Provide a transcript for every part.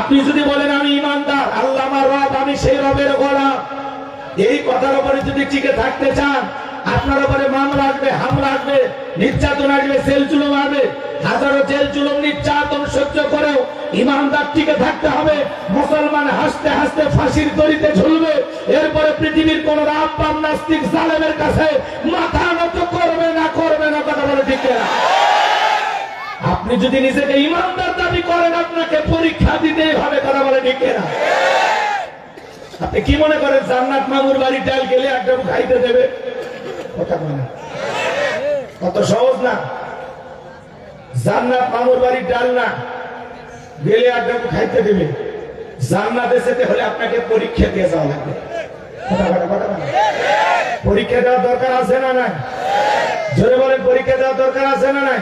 আপনি যদি বলেন আমি ইমানদার, আল্লাহ আমার রব, আমি সেই রবের গোলাম, এই কথার উপরে যদি টিকে থাকতে চান, আপনার উপরে মামলা আসবে, হামলা আসবে, নির্যাতন আসবে, জেল জুলুম আসবে, হাজারো জেল জুলুম নির্যাতন সহ্য করেও ইমানদার টিকে থাকতে হবে। মুসলমান হাসতে হাসতে ফাঁসির দড়িতে ঝুলবে, এরপরে পৃথিবীর কোন রাব্বান নাস্তিক জালেমের কাছে মাথা নত করবে না, করবে না। কথা বলে ঠিক না? আপনি যদি নিজেকে ইমানদার দাবি করেন, আপনাকে পরীক্ষা দিতেই হবে। কথা বলে ঠিক না? আপনি কি মনে করেন জান্নাত মামুর বাড়ি ডাল গেলে একদম খাইতে দেবে? কথা বলে কত সহজ না। জান্নাত মামুর বাড়ির ডাল না, গেলে একদম খাইতে দেবে। জান্নাতে যেতে হলে আপনাকে পরীক্ষা দিয়ে যাওয়া লাগবে। পরীক্ষা দেওয়ার দরকার আছে না নাই? জোরে বলেন, পরীক্ষা দেওয়ার দরকার আছে না নাই?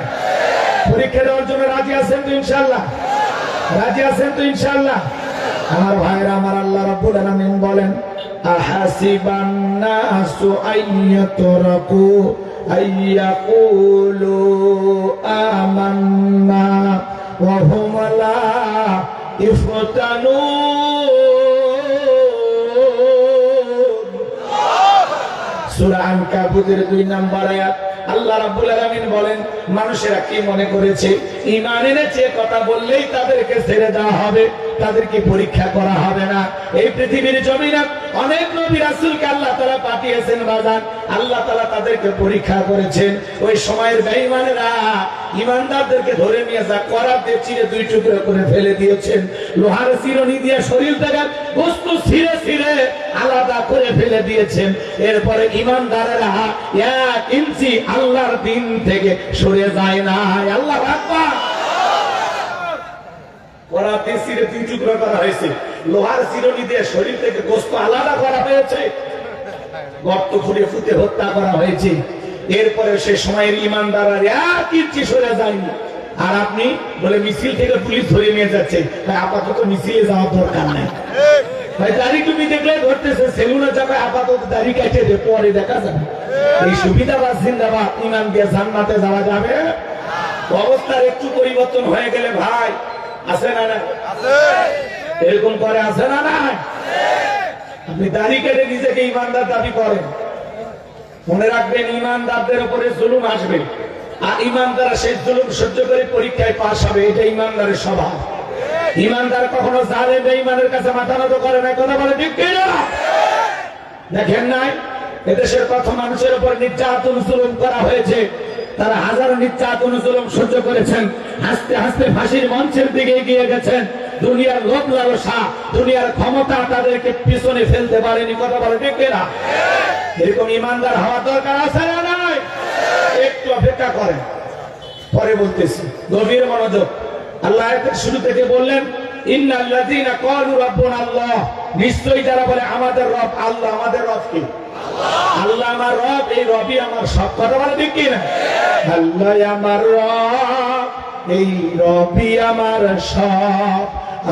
পরীক্ষা দেওয়ার জন্য রাজি আছেন তো ইনশাআল্লাহ? রাজি আছেন তো ইনশাআল্লাহ? আমার ভাইরা, আমার আল্লাহ রাব্বুল আলামিন বলেন, আহাসিবান নাসু আইয়াতরাকু আইয়াকুলু আমান্না ওয়া হুম লা ইফতানুন। সূরা আনকাবুতের 2 নম্বর আয়াত। আল্লাহ রাব্বুল আলামিন বলেন, মানুষেরা কি মনে করেছে ঈমান এনেছে কথা বললেই তাদেরকে ছেড়ে দেওয়া হবে, তাদেরকে পরীক্ষা করা হবে না। এই পৃথিবীর জমিনে অনেক নবী রাসূলকে আল্লাহ তাআলা পাঠিয়েছেন বাজান, আল্লাহ তাআলা তাদেরকে পরীক্ষা করেছেন। ওই সময়ের বেঈমানেরা ঈমানদারদেরকে ধরে নিয়ে যা করার দিয়ে চিরে 2 টুকরো করে ফেলে দিয়েছেন। লোহার চিরুনি দিয়ে শরীর থেকে বস্তু ছিঁড়ে ছিঁড়ে আলাদা করে ফেলে দিয়েছেন। এরপরে ঈমানদারেরা 1 ইঞ্চি আল্লাহর দিন থেকে সরে যায় না। আল্লাহু আকবার। করাতে ছিঁড়ে 2 টুকরো করা হয়েছে, লোহার চিরুনি দিয়ে শরীর থেকে গোশত আলাদা করা হয়েছে, গর্ত খুঁড়ে ফুতে হত্যা করা হয়েছে। এরপরে সে সময়ের ঈমানদাররা 1 ইঞ্চি সরে যায়নি। আর আপনি বলে মিছিল থেকে পুলিশ ধরে নিয়ে যাচ্ছে, আপাতত মিছিলে যাওয়ার দরকার নাই। ভাই দাড়ি তুমি দেখলে ধরতেছে, সেলুনে যাবে, আপাতত দাড়ি কাটে দে, পরে দেখা যাবে। এই সুবিধাবাদ জিন্দাবাদ, ঈমান দিয়ে জান্নাতে যাওয়া যাবে। অবস্থার একটু পরিবর্তন হয়ে গেলে ভাই আছে না না? এরকম করে আছে না না? আপনি দাড়ি কেটে নিজেকে ঈমানদার দাবি করেন, মনে রাখবেন ঈমানদারদের উপরে জুলুম আসবে, আর ঈমানদাররা সেই জুলুম সহ্য করে পরীক্ষায় পাস হবে। এটা ঈমানদারের স্বভাব। ঈমানদার কখনো জালেম বেঈমানের কাছে মাথা নত করে না। কথা বলে ঠিক কিনা? দেখেন নাই এদেশের কত মানুষের উপর নির্যাতন জুলুম করা হয়েছে, তারা হাজারো নির্যাতন জুলুম সহ্য করেছেন, হাসতে হাসতে ফাঁসির মঞ্চের দিকে এগিয়ে গেছেন। দুনিয়ার লোভ লালসা, দুনিয়ার ক্ষমতা তাদেরকে পিছনে ফেলতে পারেনি। কথা বলে ঠিক কিনা? এরকম ঈমানদার হওয়া দরকার আছে না নাই? একটু অপেক্ষা করেন, পরে বলতেছি, গভীর মনোযোগ। আল্লাহ আয়াতের শুরু থেকে বললেন, ইন্নাল্লাযীনা ক্বালু রাব্বুনা আল্লাহ, নিশ্চয়ই যারা বলে আমাদের রব আল্লাহ। আমাদের রব কি? আল্লাহ আমার রব, এই রবই আমার সব। কথা বলে ঠিক কিনা? আল্লাহ আমার রব, এই রবই আমার সব।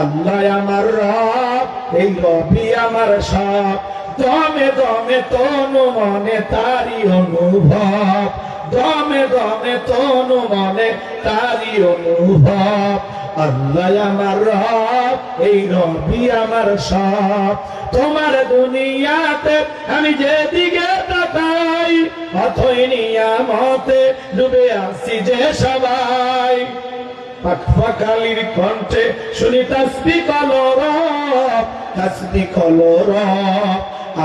আল্লাহ আমার রব, এই রবই আমার সব। দমে দমে তনু মনে তারি অনুভব, দমে দমে তনু মনে তারি অনুভব। আল্লাহ আমার রব, এই রবি আমার সব। তোমার দুনিয়াতে আমি যেদিকে তাকাই, অথই নিয়ামতে ডুবে আছি যে সবাই। পাখালির কণ্ঠে শুনি তাসবিহ কলরব, তাসবিহ কলরব।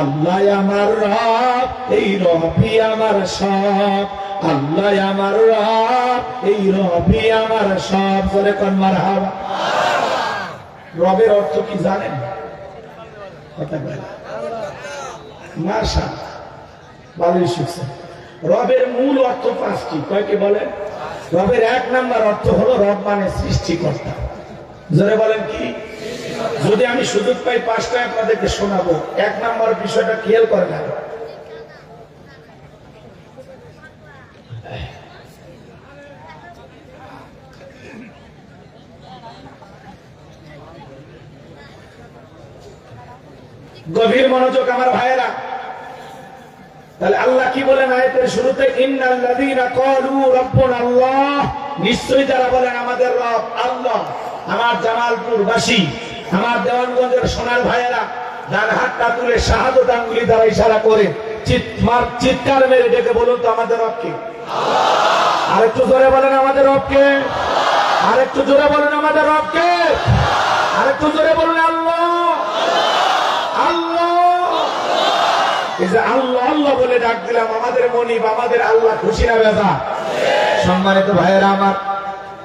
আল্লাহ আমার রব, এই রবি আমার সব। আল্লাহ আমার রব, এই রবি আমার সব। জোরে কোন মারহাবা। রবের অর্থ কি জানেন? কথা বলেন। মাশাআল্লাহ, ভালোই শিখছেন। রবের মূল অর্থ 5টি। কয়টি বলেন? রবের 1 নাম্বার অর্থ হলো রব মানে সৃষ্টিকর্তা। জোরে বলেন কি? যদি আমি সুযোগ পাই 5টা আপনাদেরকে শোনাবো। 1 নাম্বার বিষয়টা খেয়াল করেন। গভীর মনোযোগ আমার ভাইয়েরা। তাহলে আল্লাহ কি বলেন আয়াতের শুরুতে? ইন্নাল্লাযীনা ক্বালু রাব্বুনা আল্লাহ, নিশ্চয়ই যারা বলেন আমাদের রব আল্লাহ। আমার জামালপুরবাসী আমার দেওয়ানগঞ্জের সোনার ভাইয়েরা ডান হাতটা তুলে শাহাদত আঙ্গুলি দ্বারা ইশারা করে চিৎকার মেরে ডেকে বলুন তো আমাদের রব কে? আরেকটু জোরে বলেন আমাদের রব কে? আরেকটু জোরে বলেন আমাদের রব কে? আরেকটু জোরে বলুন আল্লাহ আল্লাহ। এই যে আল্লাহ আল্লাহ বলে ডাক দিলাম, আমাদের মনিব আমাদের আল্লাহ খুশি না বেজা? সম্মানিত ভাইয়েরা আমার,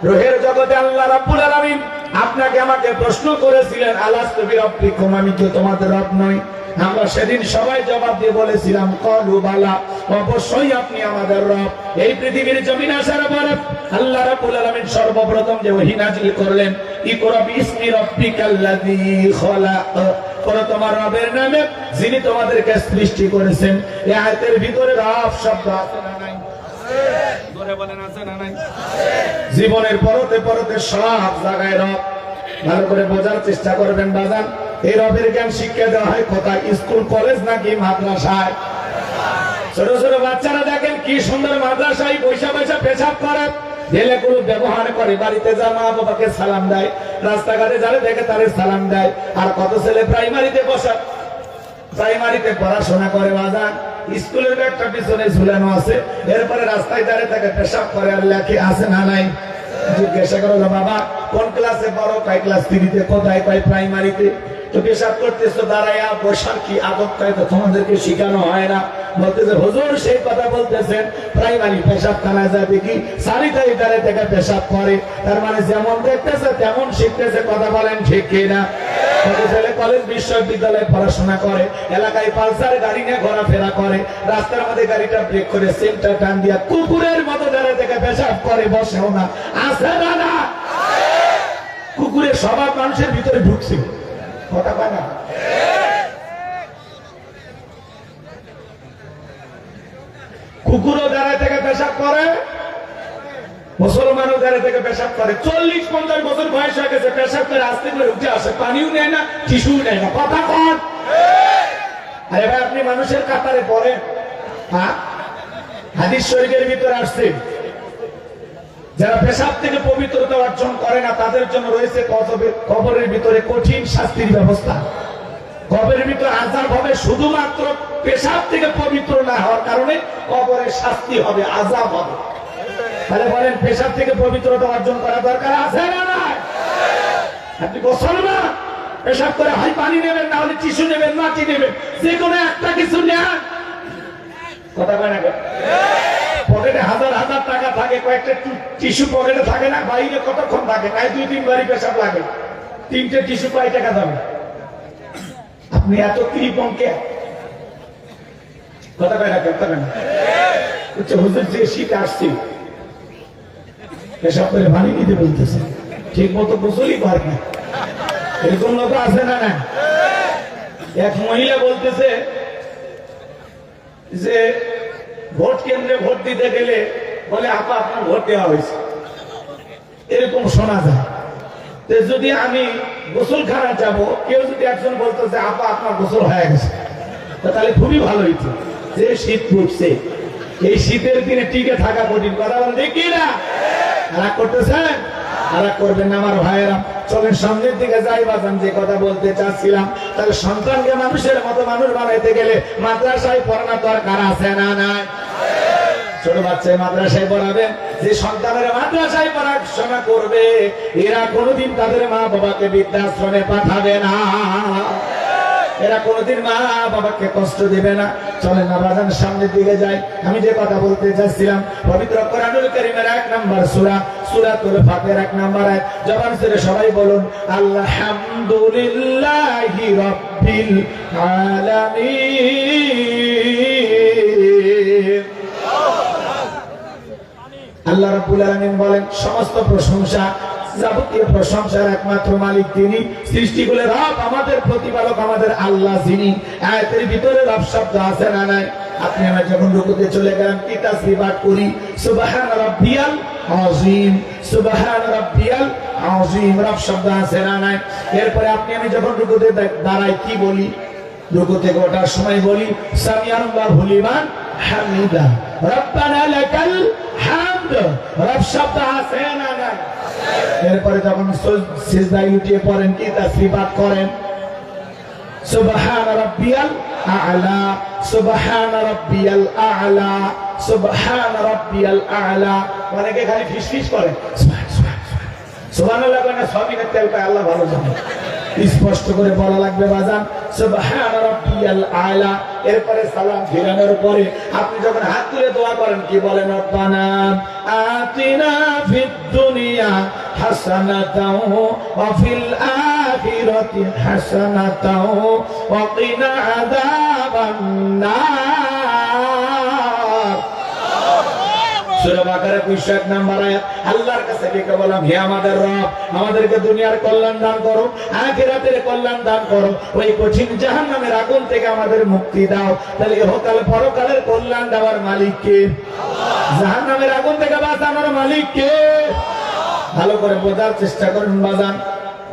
রোহের জগতে আল্লাহ রাব্বুল আলামিন আপনাকে আমাকে প্রশ্ন করেছিলেন, আলাস্তু বিরাব্বিকুম, আমি কি তোমাদের রব নই? আমরা সেদিন সবাই জবাব দিয়ে বলেছিলাম ক্বালু বালা, অবশ্যই আপনি আমাদের রব। এই পৃথিবীর জমিন আসার পরে আল্লাহ রাব্বুল আলামিন সর্বপ্রথম যে ওহী নাযিল করলেন, ইকরা বিসমি রাব্বিকাল্লাযী খলাক, পরে তোমার রবের নামে যিনি তোমাদেরকে সৃষ্টি করেছেন। এই আয়াতের ভিতরে রব শব্দ আছে না নাই? জোরে বলেন আছে না নাই? জীবনের পরতে পরতে সব জায়গায় রব। ভালো করে বোঝার চেষ্টা করবেন বাজান। এই রবের জ্ঞান শিক্ষা দেওয়া হয় কোথায়? স্কুল কলেজ নাকি মাদ্রাসায়? ছোট ছোট বাচ্চারা দেখেন কি সুন্দর মাদ্রাসায় পয়সা পয়সা পেশাব করে, ঢেলেগুলো ব্যবহার করে, বাড়িতে যা মা বাবাকে সালাম দেয়, রাস্তাঘাটে যারা দেখে তারে সালাম দেয়। আর কত ছেলে প্রাইমারিতে বসা, প্রাইমারিতে পড়াশোনা করে বাজান, স্কুলের একটা পিছনে ঝুলানো আছে, এরপরে রাস্তায় দাঁড়িয়ে তাকে পেশাব করে আর লেখে আছে না নাই? জিজ্ঞাসা করো বাবা কোন ক্লাসে পড়ো? কয় ক্লাস 3-তে। কোথায়? কয় প্রাইমারিতে। তো পেশাব করতেছো দাঁড়াইয়া, বসার কি আদব কায়দা তোমাদেরকে শিখানো হয় না? বলতেছে হুজুর সেই কথা বলতেছেন, প্রাইমারি পেশাব খানায় যায় দেখি সারিতারি দাঁড়িয়ে থেকে পেশাব করে, তার মানে যেমন দেখতেছে তেমন শিখতেছে। কথা বলেন ঠিক কিনা? কত ছেলে কলেজ বিশ্ববিদ্যালয়ে পড়াশোনা করে, এলাকায় পালসার গাড়ি নিয়ে ঘোরাফেরা করে, রাস্তার মধ্যে গাড়িটা ব্রেক করে সেন্টার টান দিয়া কুকুরের মতো দাঁড়িয়ে থেকে পেশাব করে, বসেও না। আছে না না? কুকুরের স্বভাব মানুষের ভিতরে ঢুকছে। কথা কয় না? কুকুরও দাঁড়ায় থেকে পেশাব করে, মুসলমানও দাঁড়ায় থেকে পেশাব করে। 40-50 বছর বয়স হয়ে গেছে, পেশাব করে আস্তে করে উঠে আসে, পানিও নেয় না, টিস্যুও নেয় না। কথা কন? আরে ভাই আপনি মানুষের কাতারে পড়েন। হ্যাঁ, হাদিস শরীফের ভিতরে আসছে যারা পেশাব থেকে পবিত্রতা অর্জন করে না তাদের জন্য রয়েছে কবরের ভিতরে কঠিন শাস্তির ব্যবস্থা। কবরের ভিতরে আযাব হবে শুধুমাত্র পেশাব থেকে পবিত্র না হওয়ার কারণে, কবরে শাস্তি হবে, আযাব হবে। তাহলে বলেন পেশাব থেকে পবিত্রতা অর্জন করা দরকার আছে না নাই? আপনি গোসল না পেশাব করে হয় পানি নেবেন, না হলে টিস্যু নেবেন, মাটি নেবেন, যে কোনো একটা কিছু নেন। কথা কয় না? পকেটে হাজার হাজার টাকা থাকে, কয়েকটা টিস্যু পকেটে থাকে না, বাইরে কতক্ষণ থাকে? নাই 2-3 বারই পেশাব লাগে, 3টে টিস্যু কয় টাকা দাম? আপনি এত কৃপণ কে? কথা কয় না? কথা না হুজুর যে শীত আসছে পেশাব করে পানি নিতে বলতেছে, ঠিক মতো গোসলই পারে না। এরকম লোক আছে না না? এক মহিলা বলতেছে যে ভোট কেন্দ্রে ভোট দিতে গেলে বলে আপা আপনার ভোট দেওয়া হয়েছে, এরকম শোনা যায়। যদি আমি গোসলখানা যাব, কেউ যদি একজন বলতো যে আপা আপনার গোসল হয়ে গেছে, তাহলে খুবই ভালো হইতো। যে শীত পড়ছে, এই শীতের দিনে টিকে থাকা কঠিন। কথা বলেন দেখি না? রাগ করতেছেন? রাগ করবেন না আমার ভাইয়েরা। চলেন সামনের দিকে যাই বাজান। যে কথা বলতে চাচ্ছিলাম, তাহলে সন্তানকে মানুষের মতো মানুষ বানাইতে গেলে মাদ্রাসায় পড়ানো দরকার আছে না নাই? ছোট বাচ্চায় মাদ্রাসায় পড়াবেন, যে সন্তানের মাদ্রাসায় পড়াশোনা করবে এরা কোনোদিন তাদের মা বাবাকে বৃদ্ধাশ্রমে পাঠাবে না, এরা কোনোদিন মা বাবাকে কষ্ট দিবে না। চলেন না বাজান সামনের দিকে যাই। আমি যে কথা বলতে চাচ্ছিলাম, পবিত্র কোরআনুল কারীমের 1 নম্বর সূরা সূরাতুল ফাতির 1 নম্বর আয়াত, জবান ছেড়ে সবাই বলুন আলহামদুলিল্লাহি রাব্বিল আলামিন। আল্লাহ রাব্বুল আলামিন বলেন সমস্ত প্রশংসা, যাবতীয় প্রশংসার একমাত্র মালিক তিনি, সৃষ্টিগুলোর রব, আমাদের প্রতিপালক, আমাদের আল্লাহ যিনি। আয়াতের ভিতরে রব শব্দ আছে না নাই? আপনি আমরা যখন রুকুতে চলে গেলাম কি তাসবিহ পাঠ করি? সুবহান রাব্বিয়াল আযীম, সুবহান রাব্বিয়াল আযীম, রব শব্দ আছে না নাই? এরপরে আপনি আমি যখন রুকুতে দাঁড়াই কি বলি? রুকুতে ওঠার সময় বলি সামিআল্লাহু লিমান হামিদা, রব্বানা লাকাল হামদ, রব শব্দ আছে না নাই? এরপরে যখন সিজদায় উঠিয়ে পড়েন কি তাসবিহ পাঠ করেন সুবহান রাব্বিয়াল আ'লা সুবহান রাব্বিয়াল আ'লা সুবহান রাব্বিয়াল আ'লা অনেকে খালি ফিসফিস করে সুবহানাল্লাহ মানে সবিনের তেল পায় আল্লাহ ভালো জানে স্পষ্ট করে বলা লাগবে বাজান সুবহান রাব্বিয়াল আ'লা এরপরে সালাম ফিরানোর পরে আপনি যখন হাত তুলে দোয়া করেন কি বলেন রব্বানা আতিনা ফিদ দুনিয়া হাসানাতাও ওয়া ফিল আখিরাতি হাসানাতাও ওয়া কিনা আযাবান নার সূরা বাকারা 201 নম্বর আয়াত আল্লাহর কাছে ডেকে বললাম হে আমাদের রব আমাদেরকে দুনিয়ার কল্যাণ দান করো আখিরাতের কল্যাণ দান করো ওই কঠিন জাহান্নামের আগুন থেকে আমাদের মুক্তি দাও তাহলে ইহকাল পরকালের কল্যাণ দেওয়ার মালিক কে আল্লাহ জাহান্নামের আগুন থেকে বাঁচানোর মালিক কে ভালো করে বোঝার চেষ্টা করুন বাজান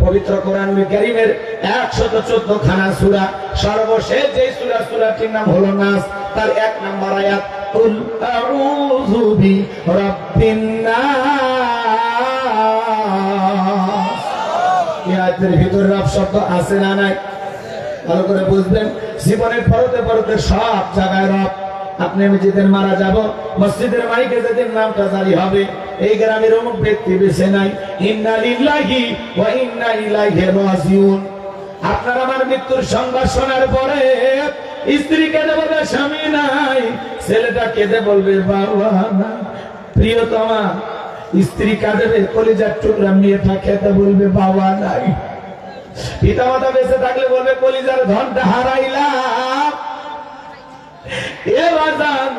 পবিত্র কোরআনুল কারীমের 114 খানা সূরা সর্বশেষ যে সূরাটির নাম হলো নাস তার 1 নম্বর আয়াত কুল আউযু বিরাব্বিন নাস এই আয়াতের ভিতরে রব শব্দ আছে না নাই ভালো করে বুঝবেন জীবনের পরতে পরতে সব জায়গায় রব আপনি আমি যেদিন মারা যাব মসজিদের মাইকে যেদিন নামটা জারি হবে এই গ্রামের অমুক ব্যক্তি বেঁচে নাই ইন্না লিল্লাহি ওয়া ইন্না ইলাইহি রাজিউন আপনার আমার মৃত্যুর সংবাদ শোনার পরে স্ত্রী কেঁদে বলবে স্বামী নাই ছেলেটা কেঁদে বলবে বাবা না প্রিয়তমা স্ত্রী কাঁদবে কলিজার টুকরা মেয়েটা খেতে বলবে বাবা নাই পিতা মাতা বেঁচে থাকলে বলবে কলিজার ধনটা হারাইলাম এ বাজান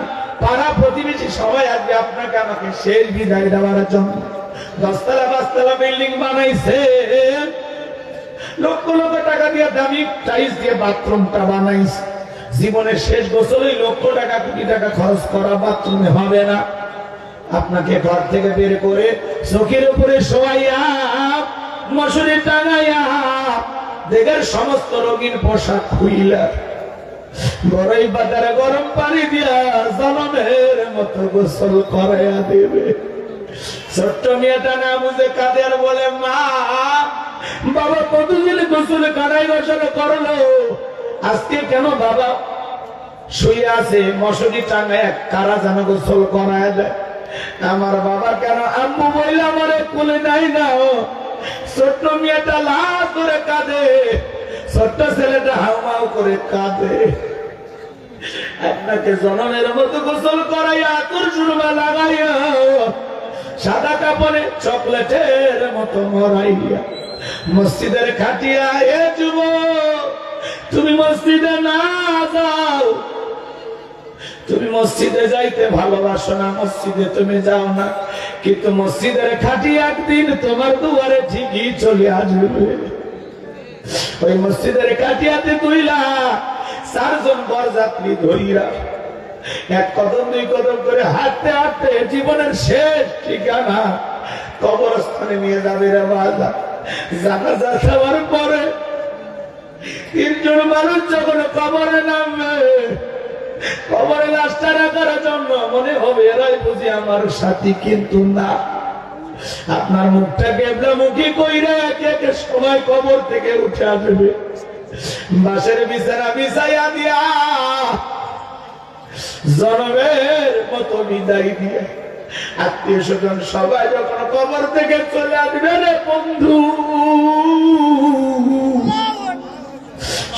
পাড়া প্রতিবেশী সবাই আসবে আপনাকে আমাকে শেষ বিদায় দেওয়ার জন্য 10 তলা 5 তলা বিল্ডিং বানাইছে লক্ষ লক্ষ টাকা দিয়ে দামি টাইলস দিয়ে বাথরুমটা বানাইছে জীবনের শেষ গোসলেই লক্ষ টাকা কোটি টাকা খরচ করা বাথরুমে হবে না আপনাকে ঘর থেকে বের করে চোখের উপরে শোয়াইয়া মশারি টাঙাইয়া দেহের সমস্ত রঙিন পোশাক খুইলা বড়ই বাজারে গরম পানি দিয়া জনমের মতো গোসল করাইয়া দেবে ছোট্ট মেয়েটা না বুঝে কাঁদে আর বলে মা বাবা কতদিন গোসল কারাই গোসল করলো আজকে কেন বাবা শুয়ে আছে মশারি টাঙায় কারা যেন গোসল করায় দেয় আমার বাবা কেন আম্মু বললে আমার কোলে নাই না ছোট্ট মেয়েটা লাশ করে কাঁদে ছোট্ট ছেলেটা হাউমাউ করে কাঁদে আপনাকে জনমের মতো গোসল করাইয়া আতর সুরমা লাগাইয়া সাদা কাপড়ে চকলেটের মতো মরাইয়া মসজিদের খাটিয়া এ যুবক তুমি মসজিদে না যাও তুমি মসজিদে যাইতে ভালোবাসো না মসজিদে তুমি যাও না কিন্তু মসজিদের খাটিয়া একদিন তোমার দুয়ারে ঠিকই চলে আসবে ওই মসজিদের কাটিয়াতে তুইলা 4 জন বরযাত্রী ধইরা 1 কদম 2 কদম করে হাঁটতে হাঁটতে জীবনের শেষ ঠিকানা কবরস্থানে নিয়ে যাবে রে বাবা জানাজা যাওয়ার পরে 3 জন মানুষ যখন কবরে নামবে কবরে লাশটা রাখার জন্য মনে হবে এরাই বুঝি আমার সাথী কিন্তু না আপনার মুখটা কেবলামুখী কইরা একে একে সবাই কবর থেকে উঠে আসবে বাসের বিছানা বিছাইয়া দিয়া জনমের মতো বিদায় দিয়ে আত্মীয় স্বজন সবাই যখন কবর থেকে চলে আসবে রে বন্ধু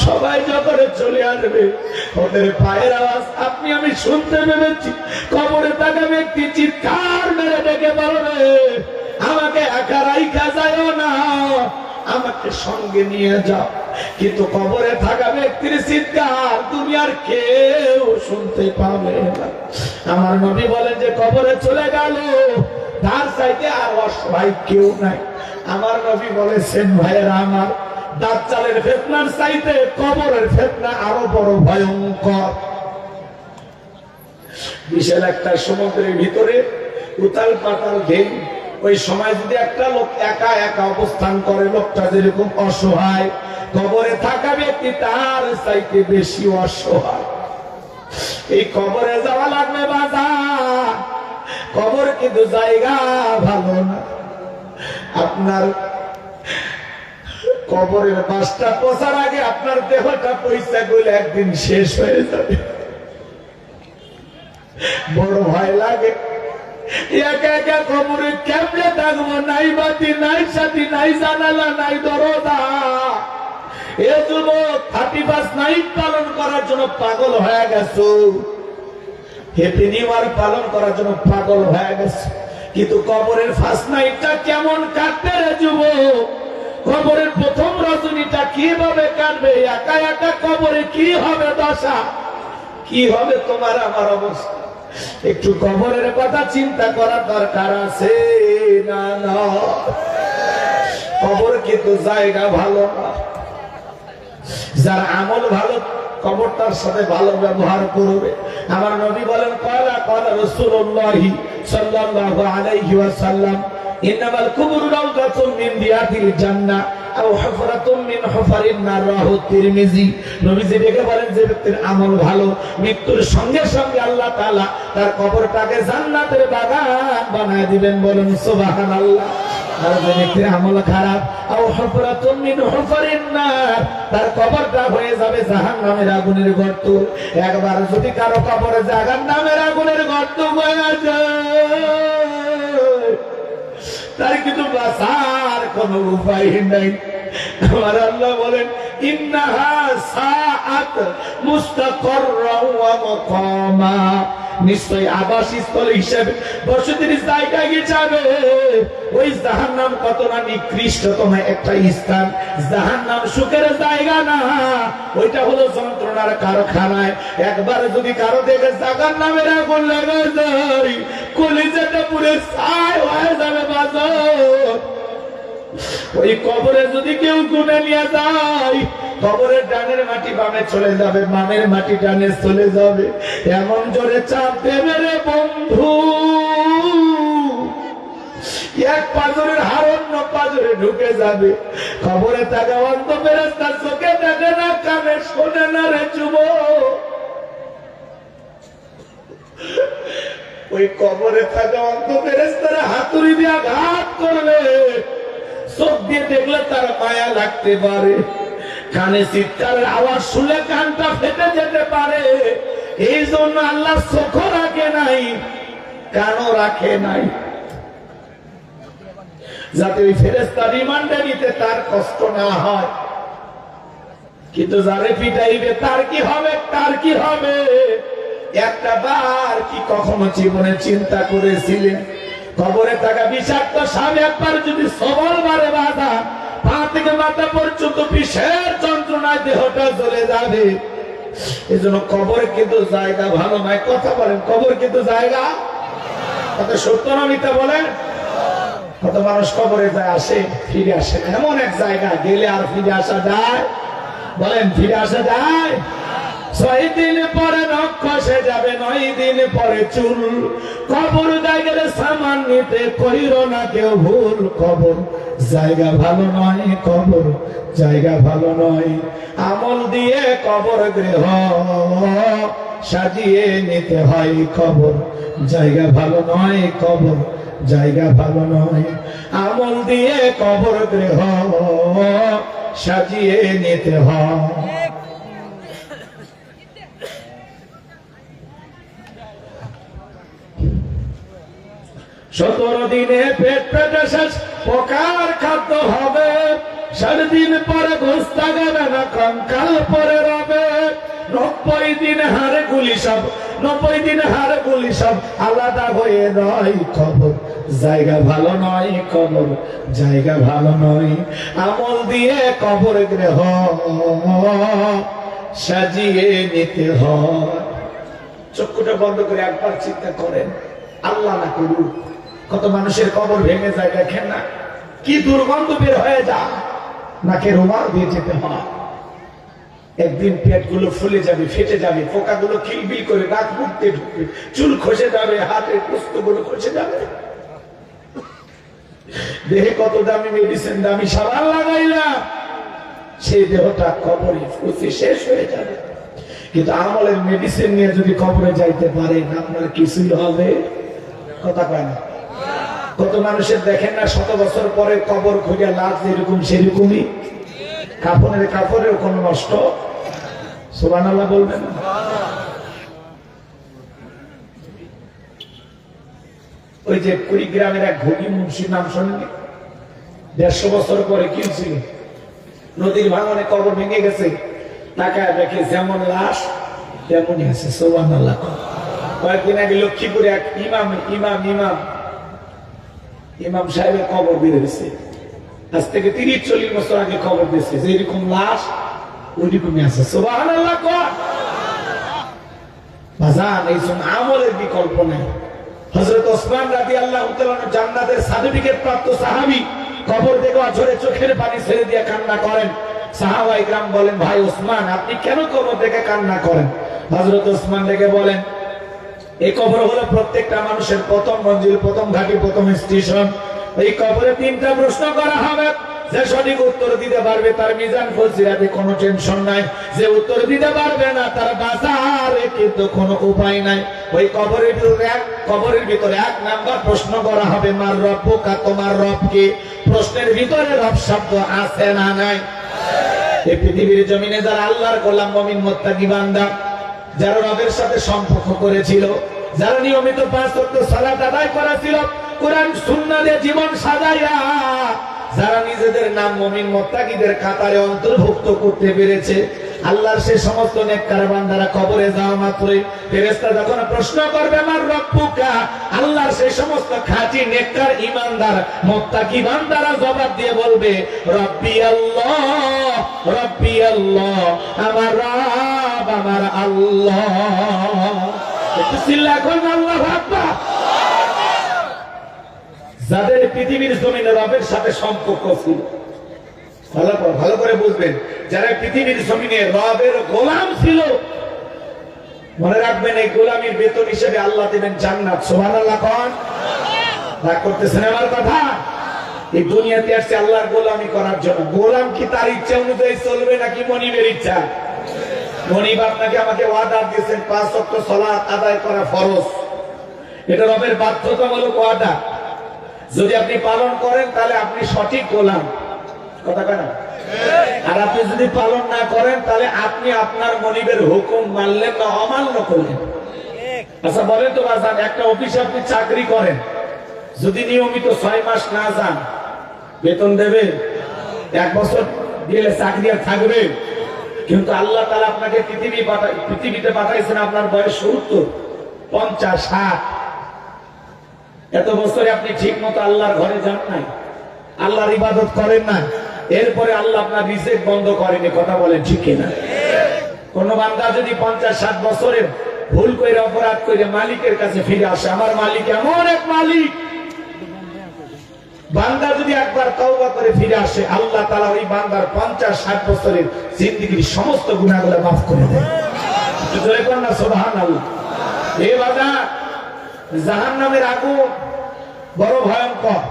সবাই যখন চলে আসবে ওদের পায়ের আওয়াজ আপনি আমি শুনতে পেরেছি কবরে থাকা ব্যক্তি চিৎকার মেরে ডেকে বলবে আমাকে একা রাইখা যাও না আমাকে সঙ্গে নিয়ে যাও কিন্তু কবরে থাকা ব্যক্তির চিৎকার দুনিয়ার কেউ শুনতে পাবে না আমার নবী বলেন যে কবরে চলে গেল তার চাইতে আর অসহায় কেউ নাই আমার নবী বলেছেন ভাইয়েরা আমার দাজ্জালের ফিতনার চাইতে কবরের ফিতনা আরো বড় ভয়ঙ্কর বিশাল একটা সমুদ্রের ভিতরে উতাল পাতাল ঢেউ ওই সময় যদি একটা লোক একা একা অবস্থান করে লোকটা যেরকম অসহায় কবরে থাকা ব্যক্তি তার চাইতে বেশি অসহায় এই কবরে যাওয়া লাগবে বাজার কবর কিন্তু জায়গা ভালো না আপনার কবরের বাসটা পচার আগে আপনার দেহটা পয়সা গুলো একদিন শেষ হয়ে যাবে। বড় ভয় লাগে, একা একা কবরে কেমনে থাকবো, নাই বাতি নাই সাথী নাই জানালা নাই দরজা। এ যুবক 31 নাইট পালন করার জন্য পাগল হয়ে গেছো, হ্যাপি নিউ ইয়ার পালন করার জন্য পাগল হয়ে গেছে, কিন্তু কবরের ফার্স্ট নাইটটা কেমন কাটবে রে যুবক? কবরের প্রথম রজনীটা কিভাবে কাটবে? একা একা কবরে কি হবে দশা, কি হবে তোমার আমার অবস্থা? একটু কবরের কথা চিন্তা করার দরকার আছে না? না, কবর কিন্তু জায়গা ভালো না। যার আমল ভালো কবরটার সাথে ভালো ব্যবহার করবে। আমার নবী বলেন, ক্বালা ক্বালা রাসূলুল্লাহি সাল্লাল্লাহু আলাইহি ওয়াসাল্লাম, ইন্নামাল কুবুরু রাওদাতুম মিন রিয়াদিল জান্নাহ আও হুফরাতুম মিন হুফারিন নার। রাহু তিরমিজি। নবীজি ডেকে বলেন, যে ব্যক্তির আমল ভালো, মৃত্যুর সঙ্গে সঙ্গে আল্লাহ তাআলা তার কবরটাকে জান্নাতের বাগান বানায় দিবেন। বলেন সুবহানাল্লাহ। আর যে ব্যক্তির আমল খারাপ, আও হুফরাতুম মিন হুফারিন নার, তার কবরটা হয়ে যাবে জাহান্নামের আগুনের গর্ত। একবার যদি কারো কবরে জাহান্নামের আগুনের গর্ত হয়ে যায়, তার কিন্তু বাঁচার কোন উপায় নাই। আমার আল্লাহ বলেন, ইন্নাহা সাআত মুস্তাকাররা ওয়া মাকামা, নিশ্চয় আবাসস্থল হিসেবে বসতির জায়গা হিসাবে ওই জাহান্নাম কত না নিকৃষ্টতম একটা স্থান। জাহান্নাম সুখের জায়গা না, ওইটা হলো যন্ত্রণার কারখানায়। একবার যদি কারো দেখে জাহান্নামের আগুন লেগে যায়, কলিজাটা পুরো ছাই হয়ে যাবে বাজার। ওই কবরে যদি কেউ গুনে নিয়ে যায়, কবরের ডানের মাটি বামে চলে যাবে, বামের মাটি ডানে চলে যাবে। এমন জোরে চাপ দেবে রে বন্ধু, এক পাজরের হাড় অন্য পাজরে ঢুকে যাবে। কবরে থাকা অন্ধ ফেরেশতা চোখে দেখে না, কানে শোনে না রে যুবক। ওই কবরে থাকা অন্ধ ফেরেশতারা হাতুড়ি দিয়ে আঘাত করবে, চোখ দিয়ে দেখলে তার মায়া লাগতে পারে, কানে চিৎকারের আওয়াজ শুনে কানটা ফেটে যেতে পারে। এই জন্য আল্লাহ চোখও রাখে নাই, কানও রাখে নাই, যাতে ওই ফেরেশতা রিমান্ডে নিতে তার কষ্ট না হয়। কিন্তু যারে পিটাইবে তার কি হবে? তার কি হবে? একটা বার কি কখনো জীবনে চিন্তা করেছিলেন, কবরে থাকা বিষাক্ত সাপ একবার যদি সবল বারে বাধা, পা থেকে মাথা পর্যন্ত বিষের যন্ত্রণায় দেহটা জ্বলে যাবে। এই জন্য কবরে কিন্তু জায়গা ভালো নয়। কথা বলেন, কবর কিন্তু জায়গা কত সত্য না মিথ্যা বলেন? কত মানুষ কবরে যায়, আসে ফিরে আসে, এমন এক জায়গা গেলে আর ফিরে আসা যায়? বলেন, ফিরে আসা যায়? 6 দিন পরে নখ খসে যাবে, 9 দিন পরে চুল। কবর জায়গার সামান নিতে কইরো না কেউ ভুল। কবর জায়গা ভালো নয়, কবর জায়গা ভালো নয়। আমল দিয়ে কবর গৃহ সাজিয়ে নিতে হয়। কবর জায়গা ভালো নয়, কবর জায়গা ভালো নয়। আমল দিয়ে কবর গৃহ সাজিয়ে নিতে হয়। 17 দিনে পেট পেটে শেষ, পোকার খাদ্য হবে। 7 দিন পরে ঘুষতা যাবে না, কঙ্কাল পরে রবে। 90 দিন হাড়ে গুলি সব, 90 দিন হাড়ে গুলি সব আলাদা হয়ে রয়। কবর জায়গা ভালো নয়, কবর জায়গা ভালো নয়। আমল দিয়ে কবর গৃহ সাজিয়ে নিতে হয়। চক্ষুটা বন্ধ করে একবার চিন্তা করেন, আল্লাহ না করুক কত মানুষের কবর ভেঙে যায়, দেখেন না কি দুর্গন্ধ বের হয়ে যায়, নাকে রুমাল দিয়ে যেতে হয়। একদিন পেটগুলো ফুলে যাবে, ফেটে যাবে, পোকাগুলো কিলবিল করে নাক মুখ দিয়ে ঢুকবে, চুল খসে যাবে, হাতের পোস্তগুলো খসে যাবে। দেহে কত দামি মেডিসিন, দামি সাবান লাগাইলাম, সেই দেহটা কবরে ফুসে শেষ হয়ে যাবে। কিন্তু আমলের মেডিসিন নিয়ে যদি কবরে যাইতে পারেন, আপনার কিছুই হবে। কথা কয় না? কত মানুষের দেখেন না, শত বছর পরে কবর খুঁজে লাশ যেরকম সেরকমই, কাপড়ের কোন নষ্ট। সুবহানাল্লাহ বলবেন। ওই যে কুড়িগ্রামের এক ঘুগি মুন্সি, নাম শোনেননি? 150 বছর পরে কি ছিল, নদীর ভাঙনে কবর ভেঙে গেছে, তাকায় দেখে যেমন লাশ তেমনই আছে। সুবহানাল্লাহ। কয়েকদিন আগে লক্ষ্মীপুরে এক ইমাম সাহেবের কবর বেরিয়েছে, আজ থেকে 30-40 বছর আগে খবর দিয়েছে যে এরকম লাশ ওইরকমই আছে। সুবহানাল্লাহ। বাজান, এই জন্য আমলের বিকল্প নেই। হযরত ওসমান রাদিয়াল্লাহু তাআলা জান্নাতের সার্টিফিকেট প্রাপ্ত সাহাবী, কবর দেখে অঝরে চোখের পানি ছেড়ে দিয়ে কান্না করেন। সাহাবায়ে কেরাম বলেন, ভাই ওসমান, আপনি কেন কবর দেখে কান্না করেন? হযরত ওসমান দেখে বলেন, এই কবর হলো প্রত্যেকটা মানুষের প্রথম মঞ্জিল, প্রথম ঘাঁটি, প্রথম স্টেশন। এই কবরে 3টা প্রশ্ন করা হবে। যে সঠিক উত্তর দিতে পারবে তার মিজান ফজিলাতে কোনো টেনশন নাই, যে উত্তর দিতে পারবে না তার বাজারে কিন্তু কোনো উপায় নাই। ওই কবরের ভিতরে 1 নাম্বার প্রশ্ন করা হবে, মার রব্বুকা, তোমার রব কে? প্রশ্নের ভিতরে রব শব্দ আছে না নাই? এই পৃথিবীর জমিনে যারা আল্লাহর গোলাম, মুমিন, মুত্তাকি বান্দা, যারা রবের সাথে সম্পর্ক করেছিল, যারা নিয়মিত 5 ওয়াক্ত সালাত আদায় করেছিল, কোরআন সুন্নাহ দিয়ে জীবন সাজাইয়া যারা নিজেদের নাম মুমিন মুত্তাকিদের কাতারে অন্তর্ভুক্ত করতে পেরেছে, আল্লাহর সেই সমস্ত নেককার বান্দারা কবরে যাওয়া মাত্রই ফেরেশতা যখন প্রশ্ন করবে মার রব্বুকা, আল্লাহর সেই সমস্ত খাঁটি নেককার ঈমানদার মুত্তাকি বান্দারা জবাব দিয়ে বলবে, রব্বি আল্লাহ, রব্বি আল্লাহ, আমার রব আমার আল্লাহ। একটু চিল্লা করুন আল্লাহু আকবার। যাদের পৃথিবীর জমিনে রবের সাথে সম্পর্ক ছিল, ভালো করে বুঝবেন, যারা পৃথিবীর জমিনে রবের গোলাম ছিল, মনে রাখবেন এই গোলামির বেতন হিসেবে আল্লাহ দেবেন জান্নাত। সুবহানাল্লাহ। কোন রাগ করতেছেন আমার কথা? এই দুনিয়াতে আসছে আল্লাহর গোলামি করার জন্য। গোলাম কি তার ইচ্ছা অনুযায়ী চলবে নাকি মনিবের ইচ্ছা? মনিব আপনাকে আমাকে ওয়াদা দিয়েছেন 5 ওয়াক্ত সালাত আদায় করা ফরজ, এটা রবের বাধ্যতামূলক ওয়াদা। যদি আপনি পালন করেন তাহলে আপনি সঠিক গোলাম, কথা কেন? আর আপনি যদি পালন না করেন তাহলে আপনি আপনার মনিবের হুকুম মানলেন না, অমান্য করলেন। আচ্ছা বলেন তো বাজান, একটা অফিসে আপনি চাকরি করেন, যদি নিয়মিত 6 মাস না যান বেতন দেবে? 1 বছর গেলে চাকরি আর থাকবে? কিন্তু আল্লাহ তাআলা আপনাকে পৃথিবীতে পাঠাইছেন, আপনার বয়স 70, 50, 60, এত বছরে আপনি ঠিক মতো আল্লাহর ঘরে যান নাই, আল্লাহর ইবাদত করেন না, এরপরে আল্লাহ আপনার রিজিক বন্ধ করেনি। কথা বলেন ঠিক কিনা? কোন বান্দা যদি 50-60 বছরের ভুল করে অপরাধ করে মালিকের কাছে ফিরে আসে, আমার মালিক এমন এক মালিক, বান্দা যদি একবার তওবা করে ফিরে আসে, আল্লাহ তাআলা ওই বান্দার 50-60 বছরের জিন্দেগীর সমস্ত গুনাহগুলো মাফ করে দেন। জোরে বলেন না সুবহানাল্লাহ। এই বান্দা, জাহান্নামের আগুন বড় ভয়ঙ্কর,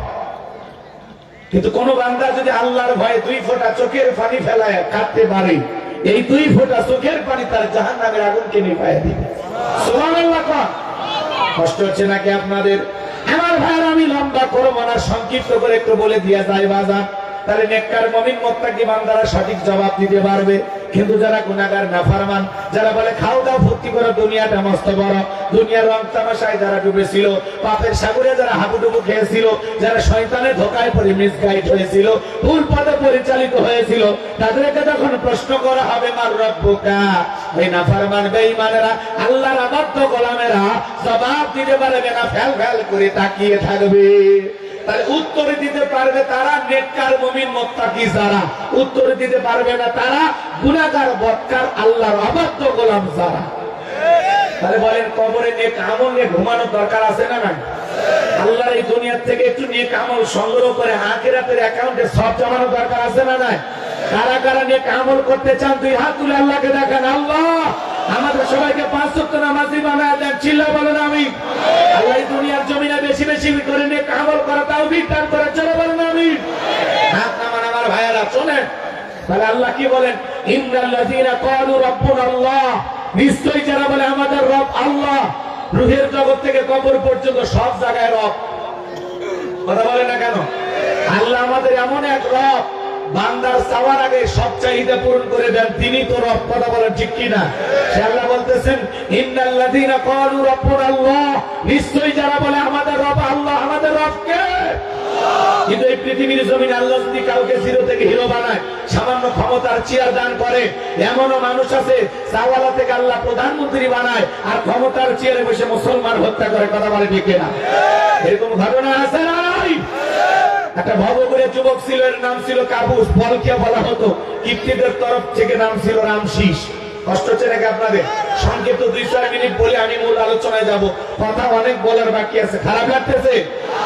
কিন্তু কোন বান্দা যদি আল্লাহর ভয়ে 2 ফোঁটা চোখের পানি ফেলায় কাঁদতে পারে, এই 2 ফোঁটা চোখের পানি তার জাহান্নামের আগুনকে নিভাইয়া দিবে। সুবহানাল্লাহ। কষ্ট হচ্ছে নাকি আপনাদের? আমার ভাইরা, আমি লম্বা করবো না, সংক্ষিপ্ত করে একটু বলে দিয়া যায় বাজান, তাহলে নেককার মুমিন মুত্তাকি বান্দারা সঠিক জবাব দিতে পারবে। কিন্তু যারা গুনাহগার নাফরমান, যারা বলে খাও দাও ফুর্তি করো, দুনিয়াটা মস্ত বড়, দুনিয়ার রং তামাশায় যারা ডুবেছিল, পাপের সাগরে যারা হাবুডুবু খেয়েছিল, যারা শয়তানের ধোঁকায় পড়ে মিসগাইড হয়েছিল, ভুল পথে পরিচালিত হয়েছিল, তাদেরকে যখন প্রশ্ন করা হবে মার রব্বুকা, ওই নাফরমান বেঈমানেরা, আল্লাহর অবাধ্য গোলামেরা জবাব দিতে পারবে না, ফেল ফেল করে তাকিয়ে থাকবে। তাহলে উত্তর দিতে পারবে তারা নেককার মুমিন মুত্তাকি, যারা উত্তর দিতে পারবে না তারা গুনাহগার বদকার আল্লাহর অবাধ্য গোলাম যারা। তাহলে বলেন, কবরে নেক আমল নিয়ে ঘুমানোর দরকার আছে না নাই? আল্লাহর এই দুনিয়া থেকে একটু নেক আমল সংগ্রহ করে আখিরাতের অ্যাকাউন্টে সব জমানোর দরকার আছে না নাই? কারা কারা নেক আমল করতে চান 2 হাত তুলে আল্লাহকে দেখান। আল্লাহ আমাদের সবাইকে 5 ওয়াক্ত নামাজি বানায় দেন। চিল্লা বলেন আমিন। আল্লাহ এই দুনিয়ার জমিনে বেশি বেশি করে নেক আমল করা তৌফিক দান করে, চলো বলেন আমিন। হাত নামান আমার ভাইয়েরা, শুনেন। তাহলে আল্লাহ কি বলেন? ইন্নাল্লাযীনা ক্বালু রাব্বুনা আল্লাহ, নিশ্চয়ই যারা বলে আমাদের রব আল্লাহ, রূহের জগৎ থেকে কবর পর্যন্ত সব জায়গায় রব। কথা বলে না কেন? আল্লাহ আমাদের এমন এক রব, বান্দার চাওয়ার আগে সব চাহিদা পূরণ করে দেন, তিনি তো রব। কথা বলেন ঠিক কিনা? সে আল্লাহ বলতেছেন, ইন্নাল্লাযীনা ক্বালু রাব্বুনাল্লাহ, নিশ্চয়ই যারা বলে আমাদের রব আল্লাহ, আমাদের রব কে? কিন্তু এই পৃথিবীর জমিনে আল্লাহ যদি কাউকে জিরো থেকে হিরো বানায়, সামান্য ক্ষমতার চেয়ার দান করে, এমনও মানুষ আছে চাওয়ালা থেকে আল্লাহ প্রধানমন্ত্রী বানায় আর ক্ষমতার চেয়ারে বসে মুসলমান হত্যা করে। কথা বলে ঠিক কিনা? এরকম ঘটনা আছে না নাই? একটা ভবঘুরে যুবক ছিল, এর নাম ছিল কাবুস, পলকিয়া বলা হতো, কিপ্তিদের তরফ থেকে নাম ছিল রামশিস। কষ্ট হচ্ছে নাকি আপনাদের? সংক্ষিপ্ত 2-4 মিনিট বলে আমি মূল আলোচনায় যাব, কথা অনেক বলার বাকি আছে। খারাপ লাগতেছে?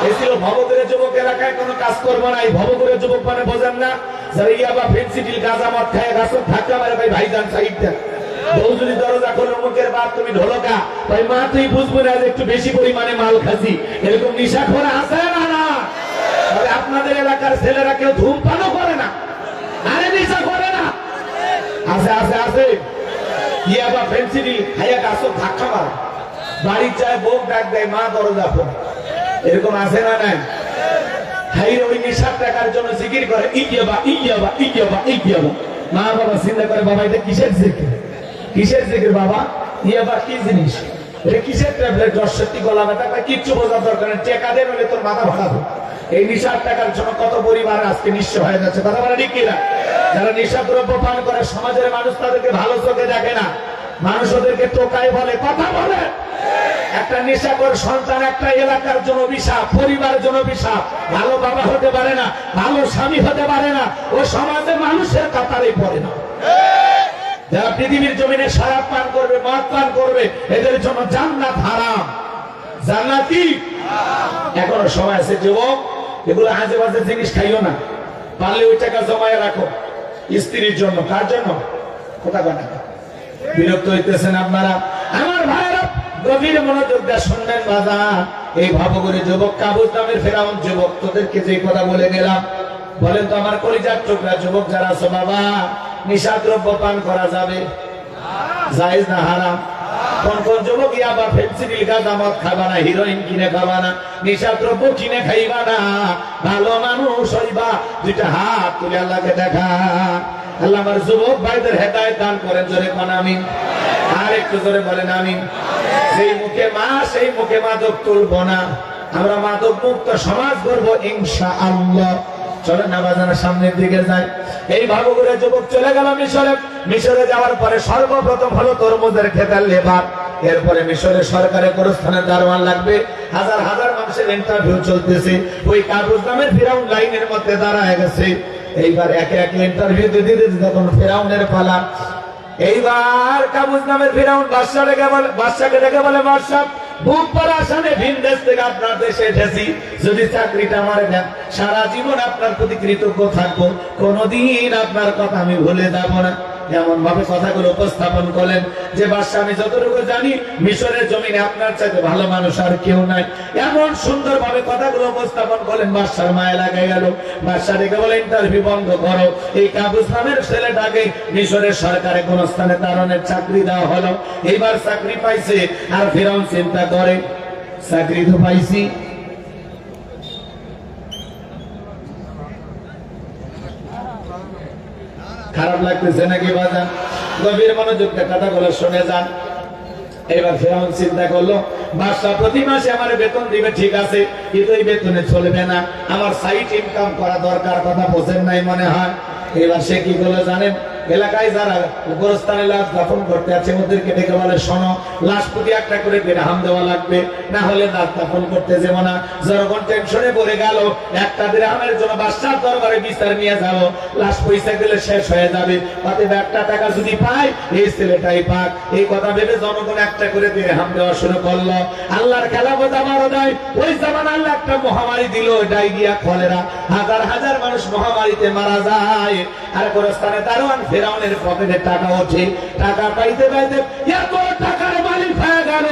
এই ছিল ভবঘুরে যুবক, এলাকায় কোনো কাজ করবো না। এই ভবঘুরে যুবক মানে বোঝেন না, যারা ইয়াবা ফেন্সিডিল গাঁজা মদ খায় গাছত ধাক্কা মারে, ভাই ভাইজান সাইডটা বউ যদি দরজা খোলো, মুখের বাদ তুমি ঢোলকা, ভাই মা তুই বুঝবো না যে একটু বেশি পরিমাণে মাল খাসি, এরকম নিশাখোর আছে না? না। তবে আপনাদের এলাকার ছেলেরা কেউ ধূমপানও করে না, আরে নেশা করে না? আছে আছে আছে। ইয়াবা ফেন্সিডিল খাইয়া গাছত ধাক্কা মারে, বাড়ির যায় বউ ডাক দেয়, মা দরজা খোল, এরকম আছে না? নাই। হাইরে ওই নেশার টাকার জন্য জিকির করে, ইয়াবা ইয়াবা ইয়াবা ইয়াবা। মা বাবা চিন্তা করে, বাবা এটা কিসের জিকির? কিসের জিকির বাবা? ইয়াবা কি জিনিস? এটা কিসের ট্যাবলেট? 10 গলা ব্যথা, কিচ্ছু বোঝার দরকার নেই, টেকা দেন হলে তোর মাথা ভাড়াবো। এই নেশার টাকার জন্য কত পরিবার আজকে নিঃস্ব হয়ে যাচ্ছে। কথা বলে ঠিক কিনা? যারা নেশা দ্রব্য পান করে, সমাজের মানুষ তাদেরকে ভালো চোখে দেখে না, মানুষ ওদেরকে টোকাই বলে। কথা বলে, একটা নেশাখোর সন্তান একটা এলাকার জন্য অভিশাপ, পরিবারের জন্য অভিশাপ। ভালো বাবা হতে পারে না, ভালো স্বামী হতে পারে না, ও সমাজে মানুষের কাতারেই পড়ে না। যারা পৃথিবীর জমিনে শরাব পান করবে, মদ পান করবে, এদের জন্য জান্নাত হারাম। জান্নাত কি? এখনো সময় আছে যুবক, এগুলো আজে বাজে জিনিস খাইও না, পারলে ওই টাকা জমায় রাখো স্ত্রীর জন্য। কার জন্য? কথা বলে বিরক্ত হইতেছেন আপনারা? আমার ভাইরা গভীর মনোযোগ দিয়ে শুনবেন বাজার। এই ভবঘুরে যুবক, কাবুস নামের ফেরাউন যুবক, তোদেরকে যে কথা বলে গেলাম, বলেন তো আমার কলিজার টুকরা যুবক যারা আছো, বাবা নেশা দ্রব্য পান করা যাবে? জায়েজ না হারাম? কোন কোন যুবক ইয়াবা ফেন্সিডিল গাঁজা মদ খাবা না, হিরোইন কিনে খাবা না, নেশা দ্রব্য কিনে খাইবা না, ভালো মানুষ হইবা? দুইটা হাত তুলে আল্লাহকে দেখা। আল্লাহ আমার যুবক ভাইদের হেদায়েত দান করেন, জোরে কোন আমিন। আর একটু জোরে বলেন আমিন। সেই মুখে মা, সেই মুখে মাদক তুলবো না, আমরা মাদক মুক্ত সমাজ করবো ইনশাআল্লাহ। চলেন না বাজারের সামনের দিকে যাই। এই ভবঘুরে যুবক চলে গেল মিশরে। মিশরে যাওয়ার পরে সর্বপ্রথম হলো তরমুজের খেতার লেবার। এরপরে মিশরের সরকারের গোরস্থানের দারোয়ান লাগবে। হাজার হাজার মানুষের ইন্টারভিউ চলতেছে। ওই কাবুস নামের ফিরাউন লাইনের মধ্যে দাঁড়ায় গেছে। এইবার একে একে ইন্টারভিউ দিতে দিতে যখন ফিরাউনের পালা, এইবার কাবুস নামের ফিরাউন বাদশাকে ডেকে বলে, বাদশা বুক পরা আসামে ভিন দেশ থেকে আপনার দেশে এসেছি, যদি চাকরিটা আমারে দেন সারা জীবন আপনার প্রতি কৃতজ্ঞ থাকবো, কোনদিন আপনার কথা আমি ভুলে যাব না। এমন ভাবে কথাগুলো উপস্থাপন করলেন যে, বাদশা আমি যতটুকু জানি মিশরের জমিনে আপনার চাইতে ভালো মানুষ আর কেউ নাই। এমন সুন্দর ভাবে কথাগুলো উপস্থাপন করলেন, বাদশার মায়া লাগে গেল। বাদশা ডেকে বলে, ইন্টারভিউ বন্ধ করো। এই কাবুস নামের ছেলেটাকে মিশরের সরকারে কোন স্থানে দারোয়ানের চাকরি দেওয়া হলো। এইবার চাকরি পাইছে, আর ফিরাউন চিন্তা করে, চাকরি তো পাইছি, খারাপ লাগতেছে নাকি বাজান? গভীর মনোযোগ দিয়ে কথাগুলো শুনে যান। এবার ফিরাউন চিন্তা করলো, বাদশা প্রতি মাসে আমার বেতন দিবে, ঠিক আছে, কিন্তু এই বেতনে চলবে না, আমার সাইড ইনকাম করা দরকার। কথা বোঝেন নাই মনে হয়। এবার সে কি করলো জানেন? এলাকায় যারা গোরস্থানে লাশ দাফন করতে আছে ওদেরকে ডেকে বলে, শোনো, লাশ প্রতি একটা করে দিরহাম দেওয়া লাগবে, না হলে লাশ দাফন করতে যাবো না। জনগণ টেনশনে পড়ে গেল, একটা দিরহামের জন্য বাদশার দরবারে বিচার নিয়ে যাব, লাশ পয়সা দিলে শেষ হয়ে যাবে, তাতে একটা টাকা যদি পায় এই ছেলেটাই পাক। এই কথা ভেবে জনগণ একটা করে দিরহাম দেওয়া শুরু করলো। আল্লাহর খেলা বোঝা বড় নয়। ওই জামান আল্লাহ একটা মহামারী দিল, ডায়রিয়া, কলেরা, হাজার হাজার মানুষ মহামারীতে মারা যায়। আর গোরস্থানে দারোয়ান ফিরাউনের পকেটে টাকা ওঠে। টাকা পাইতে পাইতে এত টাকার মালিক হয়ে গেল,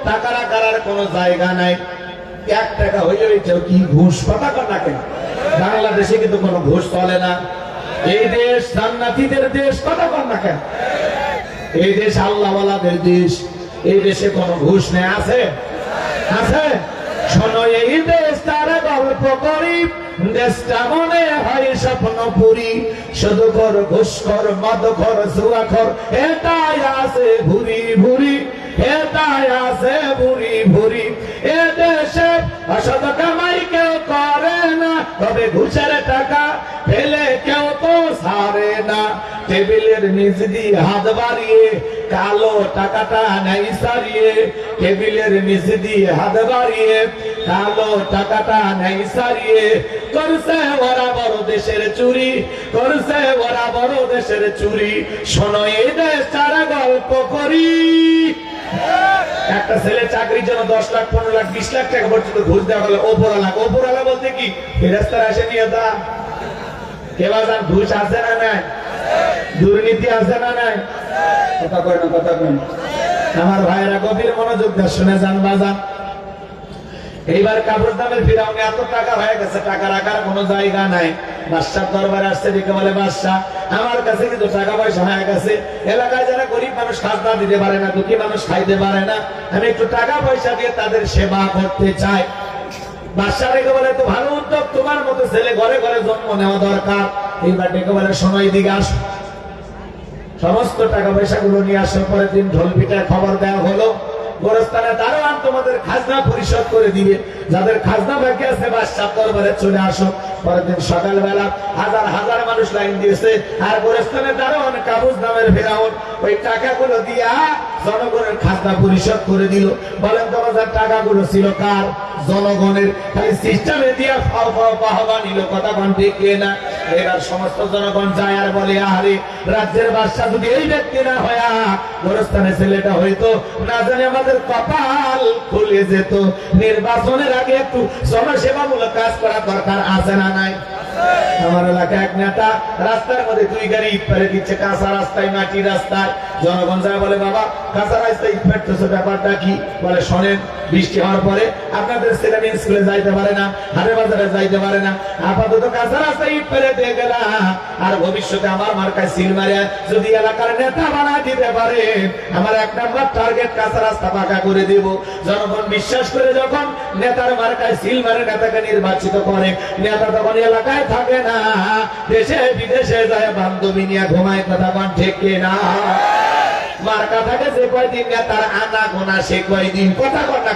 টাকা রাখার আর কোনো জায়গা নাই। 1 টাকা হয়ে হয়েছে কি ঘুষ? কথা কথা কেন? বাংলাদেশে কিন্তু কোনো ঘুষ চলে না। এই দেশ জান্নাতীদের দেশ। কথা কর না কেন? এই দেশ আল্লাহওয়ালাদের দেশ। এই দেশে কোনো ঘুষ নেই। আছে? আছে? শোনো এই দেশ তার গল্প করি, দেশটা মনে হয় স্বপ্নপুরী, শুধু কর ঘুষখোর মদখোর জুয়াখোর এটাই আছে ভুরি ভুরি, এটাই আছে ভুরি ভুরি। এ দেশে অসৎ কামাই কেউ করে না, তবে ঘুষের টাকা পেলে কেউ তো ছাড়ে না। টেবিলের নিচ দিয়ে হাত বাড়িয়ে কালো টাকাটা নাই সারিয়ে, টেবিলের নিচ দিয়ে হাত বাড়িয়ে কালো টাকাটা নাই সারিয়ে, করছে ওরা বড় দেশের চুরি, করছে ওরা বড় দেশের চুরি। শোনো এই দেশ তারা গল্প করি। একটা ছেলে চাকরির জন্য 10 লাখ 15 লাখ 20 লাখ টাকা পর্যন্ত ঘুষ দেওয়া হলো। ওপরালা, ওপরালা বলতে কি ফেরেশতারা এসে নিয়ে দা কেবাজান ঘুষ আছে না নাই, দুর্নীতি আছে না নাই, কথা কয় না, কথা কয় না। আমার ভাইয়েরা গভীর মনোযোগ দিয়ে শুনে যান বাজান। এইবার কাপড় দামের ফিরাউনে এত টাকা হয়ে গেছে, টাকা রাখার কোনো জায়গা নাই। বাদশার দরবারে আসছে, দিকে বলে বাদশা আমার কাছে কিন্তু টাকা পয়সা হয়ে গেছে, এলাকায় যারা গরিব মানুষ খাজনা দিতে পারে না, দুঃখী মানুষ খাইতে পারে না, আমি একটু টাকা পয়সা দিয়ে তাদের সেবা করতে চাই। বাদশা ডেকে বলে তো ভালো উদ্যোগ, তোমার মতো ছেলে ঘরে ঘরে জন্ম নেওয়া দরকার। এইবার ডেকে বলে শোনো এদিকে আসো, সমস্ত টাকা পয়সা গুলো নিয়ে আসার পরে দিন ঢোল পিটায় খবর দেওয়া হলো, গোরস্থানে দারোয়ান তোমাদের খাজনা পরিশোধ করে দিবে, যাদের খাজনা বাকি আছে বাদশার দরবারে চলে আসো। পরের দিন সকালবেলা হাজার হাজার মানুষ লাইন দিয়েছে, আর গোরস্থানে দারোয়ান কাবুজ নামের ফেরাউন ওই টাকাগুলো দিয়া জনগণের খাজনা পরিশোধ করে দিল। বলেন তো বাজার টাকাগুলো ছিল কার? জনগণের। খালি সিস্টেমে দিয়া ফাও ফাও বাহবা নিল, কথা কোন ঠিক না? এবার সমস্ত জনগণ যায় আর বলে আরে রাজ্যের বাদশা যদি এই ব্যক্তি না হয়া গোরস্থানে ছেলেটা হইতো, না জানে আমাদের কপাল খুলে যেত। নির্বাচনের আগে একটু জনসেবামূলক কাজ করা দরকার আছে না নাই? আমার এলাকায় এক নেতা রাস্তার মধ্যে 2 গাড়ি ইট ফেলে দিচ্ছে, কাঁচা রাস্তায় মাটি রাস্তায়। জনগণ যায় বলে বাবা কাঁচা রাস্তায় ইট ফেলতেছে, ব্যাপারটা কি? বলে শোনেন, বৃষ্টি হওয়ার পরে আপনাদের ছেলে মেয়ে স্কুলে যাইতে পারে না, হাটে বাজারে যাইতে পারে না, আপাতত কাঁচা রাস্তায় ইট ফেলে দিয়ে গেলা, আর ভবিষ্যতে আমার মার্কায় সিল মারে যদি এলাকার নেতা বানায় দিতে পারে, আমার 1 নম্বর টার্গেট কাঁচা রাস্তা পাকা করে দেব। জনগণ বিশ্বাস করে যখন নেতার মার্কায় সিল মারে নেতাকে নির্বাচিত করে, নেতা তখন এলাকায় থাকে না, দেশে বিদেশে যায় বান্ধবী নিয়ে ঘুমায়, কথা কোন ঠিক না? মার্কা থাকে যে কয়দিন নেতার আনা গোনা সে কয়দিন, কথা কোন না?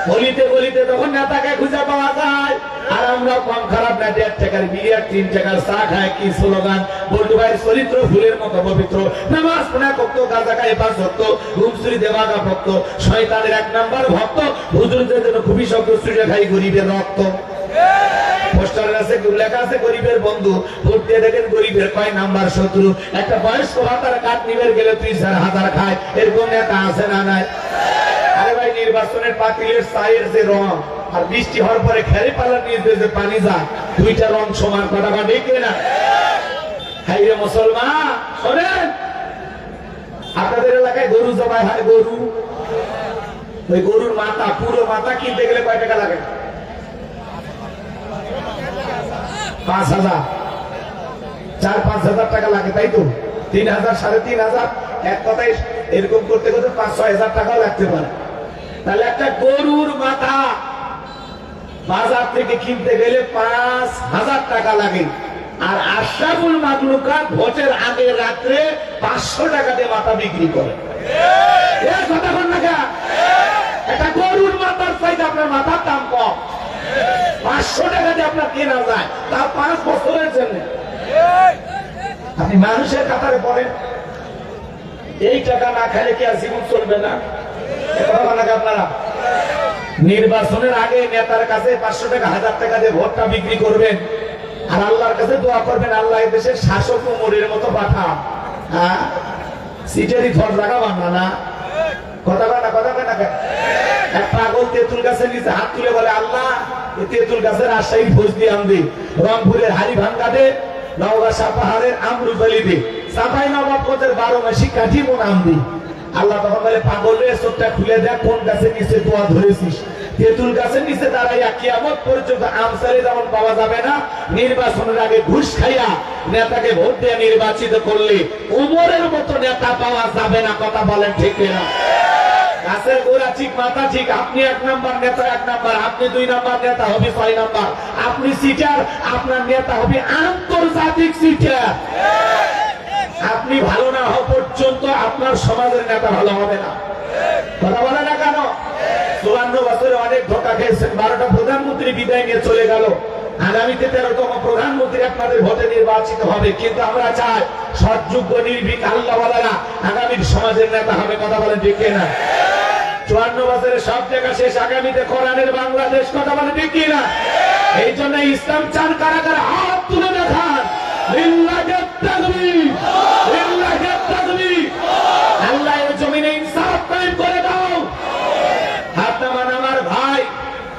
গলিতে গলিতে তখন নেতাকে খুঁজে পাওয়া যায়। আর আমরা কম খারাপ না, 1.5 টাকার বিরিয়ার 3 টাকার চা খায়, কি স্লোগান? বল্টু ভাইয়ের চরিত্র ফুলের মতো পবিত্র, নামাজ পড়া ভক্ত, গাঁজা খায় 5 ভক্ত, ঘুমচুরি দেওয়াগা ভক্ত, শয়তানের 1 নম্বর ভক্ত, হুজুরদের জন্য খুবই শক্ত, চুড়ে খাই গরিবের রক্ত। পোস্টারের আছে লেখা আছে গরিবের বন্ধু, ভোট দিয়ে দেখেন গরিবের কয় নাম্বার শত্রু। একটা বয়স্ক ভাতার কাঠ নিবের গেলে 2,000 খায়, এরকম নেতা আছে না নাই? আরে ভাই নির্বাচনের পাতিলের চায়ের যে রং আর বৃষ্টি হওয়ার পরে খেরে পালার নিয়ে যে পানি যায়, 2টা রং সমান, কথা ঠিক না? হাই রে মুসলমান শোনেন, আপনাদের এলাকায় গরু জবাই হয়, গরু, ওই গরুর মাথা, পুরো মাথা কিনতে গেলে কয় টাকা লাগে? 5,000, 4-5 হাজার টাকা লাগে, তাই তো? 3,000 3,500, এক কথায় এরকম করতে করতে 5-6 হাজার টাকাও লাগতে পারে। তাহলে একটা গরুর মাথা বাজার থেকে কিনতে গেলে 5,000 টাকা লাগে। আর আশরাফুল মাখলুকাত ভোটের আগে রাত্রে 500 টাকা দিয়ে মাথা বিক্রি করে। এর কথা কোন না? একটা গরুর মাথার চাইতে আপনার মাথার দাম কম, 500 টাকা দিয়ে আপনার কেনা যায়, তা 5 বছরের জন্য। আপনি মানুষের কাতারে পড়েন, এই টাকা না খাইলে কি আর জীবন চলবে না? আপনারা নির্বাচনের আগে নেতার কাছে 500 টাকা 1000 টাকা দিয়ে ভোটটা বিক্রি করবেন, আর আল্লাহর কাছে দোয়া করবেন আল্লাহ দেশের শাসক উমরের মতো পাঠা। হ্যাঁ, সিটেরই ধর লাগাবান না, কথা কয় না, কথা কয় না? এক পাগল তেঁতুল গাছের নিচে হাত তুলে বলে আল্লাহ তেঁতুল গাছের রাজশাহী ভোজ দিয়ে আনবে, রংপুরের হাড়ি ভাঙ্গা দে, নওগাঁ পাহাড়ের আমরুপালি দে, চাঁপাই নবাবগঞ্জের 12 মাসি কাঠি মন আনবি। আল্লাহ তখন বলে পাগল রে, চোখটা খুলে দেখ কোন গাছের নিচে দোয়া ধরেছিস। তেঁতুল গাছের নিচে দাঁড়াইয়া কিয়ামত পর্যন্ত আমসারে যেমন পাওয়া যাবে না, নির্বাচনের আগে ঘুষ খাইয়া নেতাকে ভোট দিয়ে নির্বাচিত করলে উমরের মতো নেতা পাওয়া যাবে না, কথা বলেন ঠিক না? গাছের গোড়া ঠিক মাথা ঠিক, আপনি 1 নাম্বার নেতা 1 নাম্বার, আপনি 2 নাম্বার নেতা হবে 6 নাম্বার, আপনি সিটার, আপনার নেতা হবে আন্তর্জাতিক সিটার। আপনি ভালো না হওয়া পর্যন্ত আপনার সমাজের নেতা ভালো হবে না। কথা বলে না কেন? 54 বছরে অনেক ধোকা খেয়েছেন, 12টা প্রধানমন্ত্রী বিদায় নিয়ে চলে গেল। আগামীতে 13তম প্রধানমন্ত্রী আপনাদের ভোটে নির্বাচিত হবে, কিন্তু আমরা চাই সৎযোগ্য নির্ভীক আল্লাহওয়ালারা আগামীর সমাজের নেতা হবে। কথা বলেন ঠিক না? 54 বছরের সব জায়গা শেষ, আগামীতে কোরআনের বাংলাদেশ। কথা বলেন ঠিক না? এই জন্য ইসলাম চান কারা কারা হাত তুলে দেখান। লিল্লাহি তাকবীর, লিল্লাহি তাকবীর। আল্লাহ এই জমিনে ইনসাফ কায়েম করে দাও। হাত নামান আমার ভাই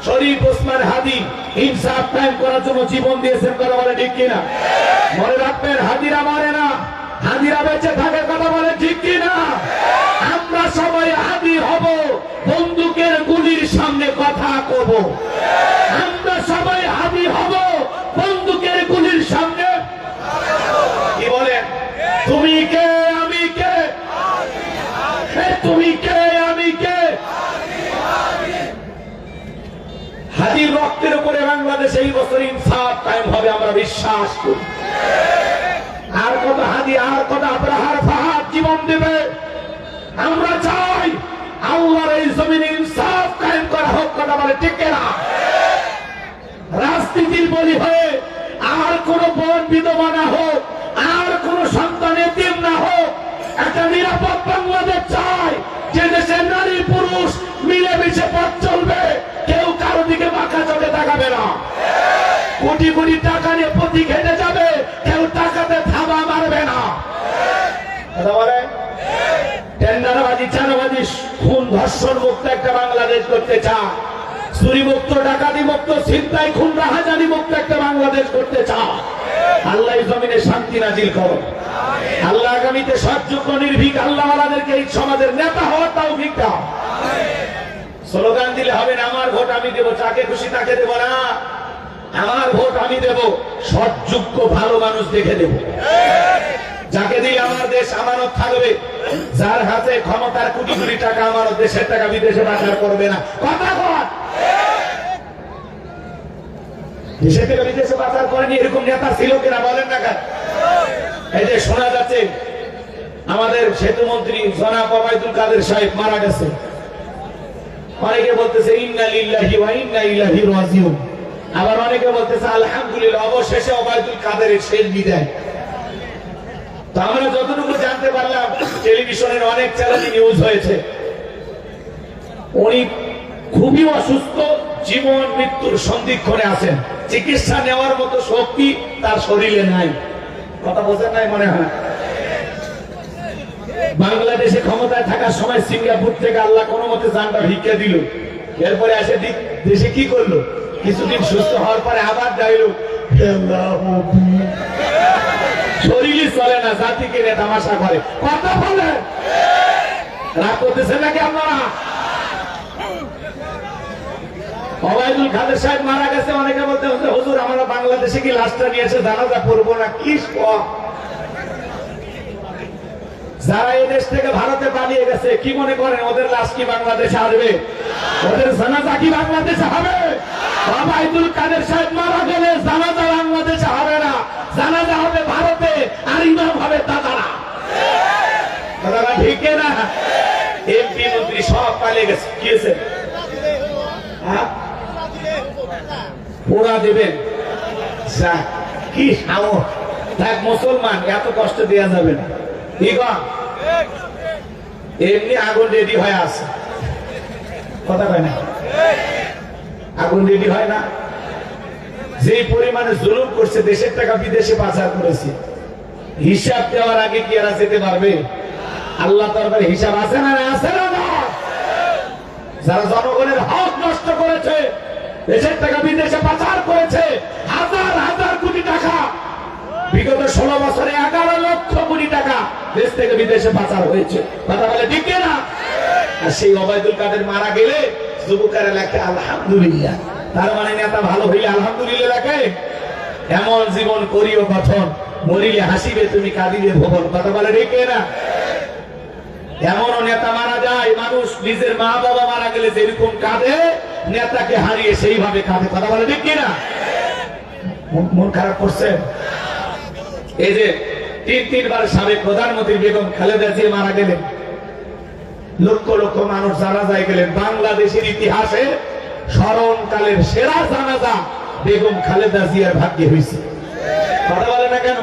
শরীফ ওসমান হাদি ইনসাফ কায়েম করার জন্য জীবন দিয়েছেন। কথা বলে ঠিক কিনা? মনে রাখবেন, হাদিরা মরে না, হাদিরা বেঁচে থাকে। কথা বলে ঠিক কিনা? আমরা সবাই হাদি হব, বন্দুকের গুলির সামনে কথা কব। আমরা সবাই হাদি হব, বন্দুকের গুলির সামনে। কি বলেন? তুমি কে আমি কে, তুমি কে আমি কে। হাদির রক্তের উপরে বাংলাদেশে এই বছর ইনসাফ কায়েম হবে, আমরা বিশ্বাস করি। আর কত হাদি, আর কত আব্রাহার ফাহাদ জীবন দেবে। আমরা চাই আল্লাহর এই জমিনে ইনসাফ কায়েম করা হোক। কথা বলে ঠিক না? রাজনীতির বলি হয়ে আর কোন বোন বিধবা না হোক, আর কোন সন্তান এতিম না হোক। একটা নিরাপদ বাংলাদেশ চাই, যে দেশে নারী পুরুষ মিলেমিশে পথ চলবে, কেউ কারো দিকে বাঁকা চোখে তাকাবে না। কোটি কোটি টাকা নিয়ে প্রতি খেটে যাবে, কেউ টাকাতে থাবা মারবে না। কথা বলে? টেন্ডারবাজি, চাঁদাবাজি, খুন ধর্ষণ মুক্ত একটা বাংলাদেশ করতে চায়। চুরি মুক্ত, ডাকাতি মুক্ত, ছিনতাই, খুন, রাহাজানি মুক্ত একটা বাংলাদেশ করতে চায়। আল্লাহ জমিনে শান্তি নাজিল করো। আল্লাহ আগামীতে সৎযোগ্য নির্ভীক আল্লাহওয়ালাদেরকে এই সমাজের নেতা হওয়ার তৌফিক দাও। স্লোগান দিলে হবে না, আমার ভোট আমি দেবো, যাকে খুশি তাকে দেব না। আমার ভোট আমি দেব, সৎযোগ্য ভালো মানুষ দেখে দেব, যাকে দিয়ে আমার দেশ আমানত থাকবে। যার হাতে ক্ষমতার কোটি কোটি টাকা, আমার দেশের টাকা বিদেশে পাচার করবে না। কথা কর, দেশে থেকে বিদেশে পাচার করেনি এরকম নেতা ছিল কিনা বলেন না কেন? এই যে শোনা যাচ্ছে আমাদের সেতু মন্ত্রী জনাব ওবায়দুল কাদের সাহেব মারা গেছে। অনেকে বলতেছে ইন্না লিল্লাহি ওয়া ইন্না ইলাইহি রাজিউন, আবার অনেকে বলতেছে আলহামদুলিল্লাহ, অবশেষে ওবায়দুল কাদেরের শেষ বিদায়। তো আমরা যতটুকু জানতে পারলাম, টেলিভিশনের অনেক চ্যানেলে নিউজ হয়েছে, উনি খুবই অসুস্থ, জীবন মৃত্যুর সন্ধিক্ষণে আছেন। চিকিৎসা নেওয়ার মতো শক্তি তার শরীরে নাই। কথা বোঝেন নাই মনে হয়? বাংলাদেশে ক্ষমতায় থাকার সময় সিঙ্গাপুর থেকে আল্লাহ কোনো মতে জানটা ভিক্ষা দিল। এরপরে এসে দেশে কি করলো? কিছুদিন সুস্থ হওয়ার পরে আবার যাইলো, শরীরই চলে না, জাতিকে নিয়ে তামাশা করে। কথা বলে রাগ করতেছে নাকি আপনারা? ওবায়দুল কাদের সাহেব মারা গেছে। অনেকে বলতে হচ্ছে হুজুর আমরা বাংলাদেশে কি লাশটা নিয়ে এসে জানাজা পড়বো না? কি যারা এই দেশ থেকে ভারতে পালিয়ে গেছে, কি মনে করেন ওদের লাশ কি বাংলাদেশে আসবে? ওদের জানাজা কি বাংলাদেশে হবে? ওবায়দুল কাদের সাহেব মারা গেলে জানাজা বাংলাদেশে হবে না, জানাজা হবে ভারতে, আর ইমাম হবে দাদারা। দাদারা ঠিক না? এমপি মন্ত্রী সব পালিয়ে গেছে। কি হয়েছে? পোড়া দেবেন? কি সাহস! দেখ মুসলমান, এত কষ্ট দেওয়া যাবে না। এমনি আগুন রেডি হয়ে আছে। কথা কয় না? আগুন রেডি হয় না? যে পরিমাণে জুলুম করছে, দেশের টাকা বিদেশে পাচার করেছে, হিসাব দেওয়ার আগে কি এরা যেতে পারবে? আল্লাহ দরবারে হিসাব আছে না? আছে না? যারা জনগণের হক নষ্ট করেছে, দেশের টাকা বিদেশে পাচার করেছে, হাজার হাজার কোটি টাকা, বিগত 16 বছরে 11 লক্ষ কোটি টাকা দেশ থেকে বিদেশে পাচার হয়েছে। কথা বলে ঠিক না? আর সেই ওবায়দুল কাদের মারা গেলে যুবকেরা লেখে আলহামদুলিল্লাহ। তার মানে নেতা ভালো হইলে আলহামদুলিল্লাহ লেখে। এমন জীবন করিও গঠন, মরিলে হাসিবে তুমি, কাঁদিবে ভুবন। কথা বলে ঠিক না? এমনও নেতা মারা যায়, মানুষ নিজের মা বাবা মারা গেলে যেরকম কাঁদে, নেতাকে হারিয়ে সেইভাবে কাঁদে। কথা বলে ঠিক কিনা? মন খারাপ করছে। এই যে তিনবার সাবেক প্রধানমন্ত্রী বেগম খালেদা জিয়া মারা গেলেন, লক্ষ লক্ষ মানুষ জানাজায় গেলেন। বাংলাদেশের ইতিহাসে স্মরণকালের সেরা জানাজা বেগম খালেদা জিয়ার ভাগ্যে হয়েছে। কথা বলে না কেন?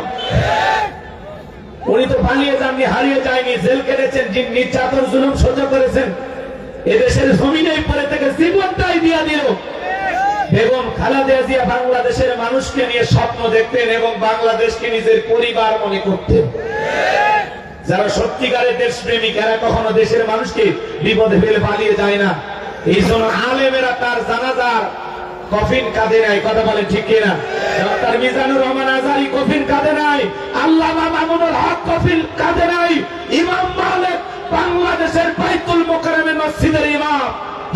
উনি তো পালিয়ে যাননি, হারিয়ে যায়নি, জেল কেটেছেন, নির্যাতন জুলুম সহ্য করেছেন, এদেশের জমিনে পড়ে থেকে জীবনটাই দিয়া দিল। বেগম খালেদা জিয়া বাংলাদেশের মানুষকে নিয়ে স্বপ্ন দেখতেন এবং বাংলাদেশকে নিজের পরিবার মনে করতেন। যারা সত্যিকারের দেশপ্রেমিক, এরা কখনো দেশের মানুষকে বিপদে ফেলে পালিয়ে যায় না। এই জন্য আলেমেরা তার জানাজার কফিন কাঁধে নাই। কথা বলে ঠিক কিনা? ডক্টর মিজানুর রহমান আজহারী কফিন কাঁধে নাই, আল্লামা মামুনুল হক কফিন কাঁধে নাই, ইমাম মালিক বাংলাদেশের বাইতুল মুকাররমের মসজিদের ইমাম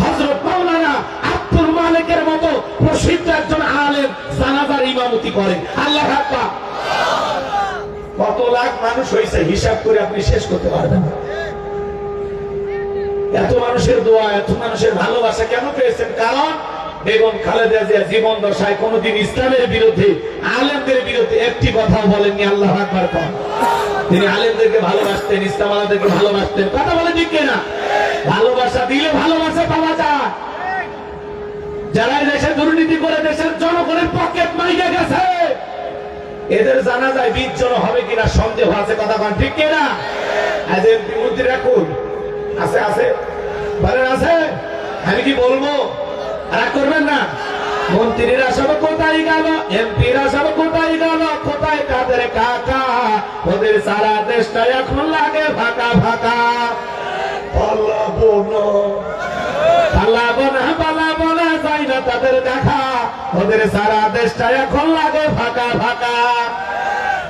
হযরত মাওলানা আব্দুল মালিকের মতো প্রসিদ্ধ একজন আলেম জানাজার ইমামতি করেন। আল্লাহু আকবার। কত লাখ মানুষ হয়েছে হিসাব করে আপনি শেষ করতে পারবেন না। এত মানুষের দোয়া, এত মানুষের ভালোবাসা কেন পেয়েছেন? কারণ বেগম খালেদা জিয়া জীবন দশায় কোনদিন ইসলামের বিরুদ্ধে, আলেমদের বিরুদ্ধে একটি কথা বলেননি। আল্লাহু আকবার। তিনি আলেমদেরকে ভালোবাসতেন, ইসলাম আলাদেরকে ভালোবাসতেন। কথা বলে ঠিক কিনা? ভালোবাসা দিলে ভালোবাসা পাওয়া যায়। যারা দেশে দুর্নীতি করে দেশের জনগণের পকেট মাইকে গেছে, এদের জানা যায় 20 জন হবে কিনা সন্দেহ আছে। কথা বলেন ঠিক কিনা? আজ এমপি মন্ত্রীরা কই আছে? আছে বলেন আছে? আমি কি বলবো? রাগ করবেন না। মন্ত্রীরা সব কোথায় গেল? এমপিরা সব কোথায় গেল? কোথায় কাদের কাকা? ওদের সারা দেশটা এখন লাগে ফাঁকা ফাঁকা। পালাবো না, পালাবো না, পালাবো না, যাই না তাদের দেখা। ওদের সারা দেশটা এখন লাগে ফাঁকা ফাঁকা।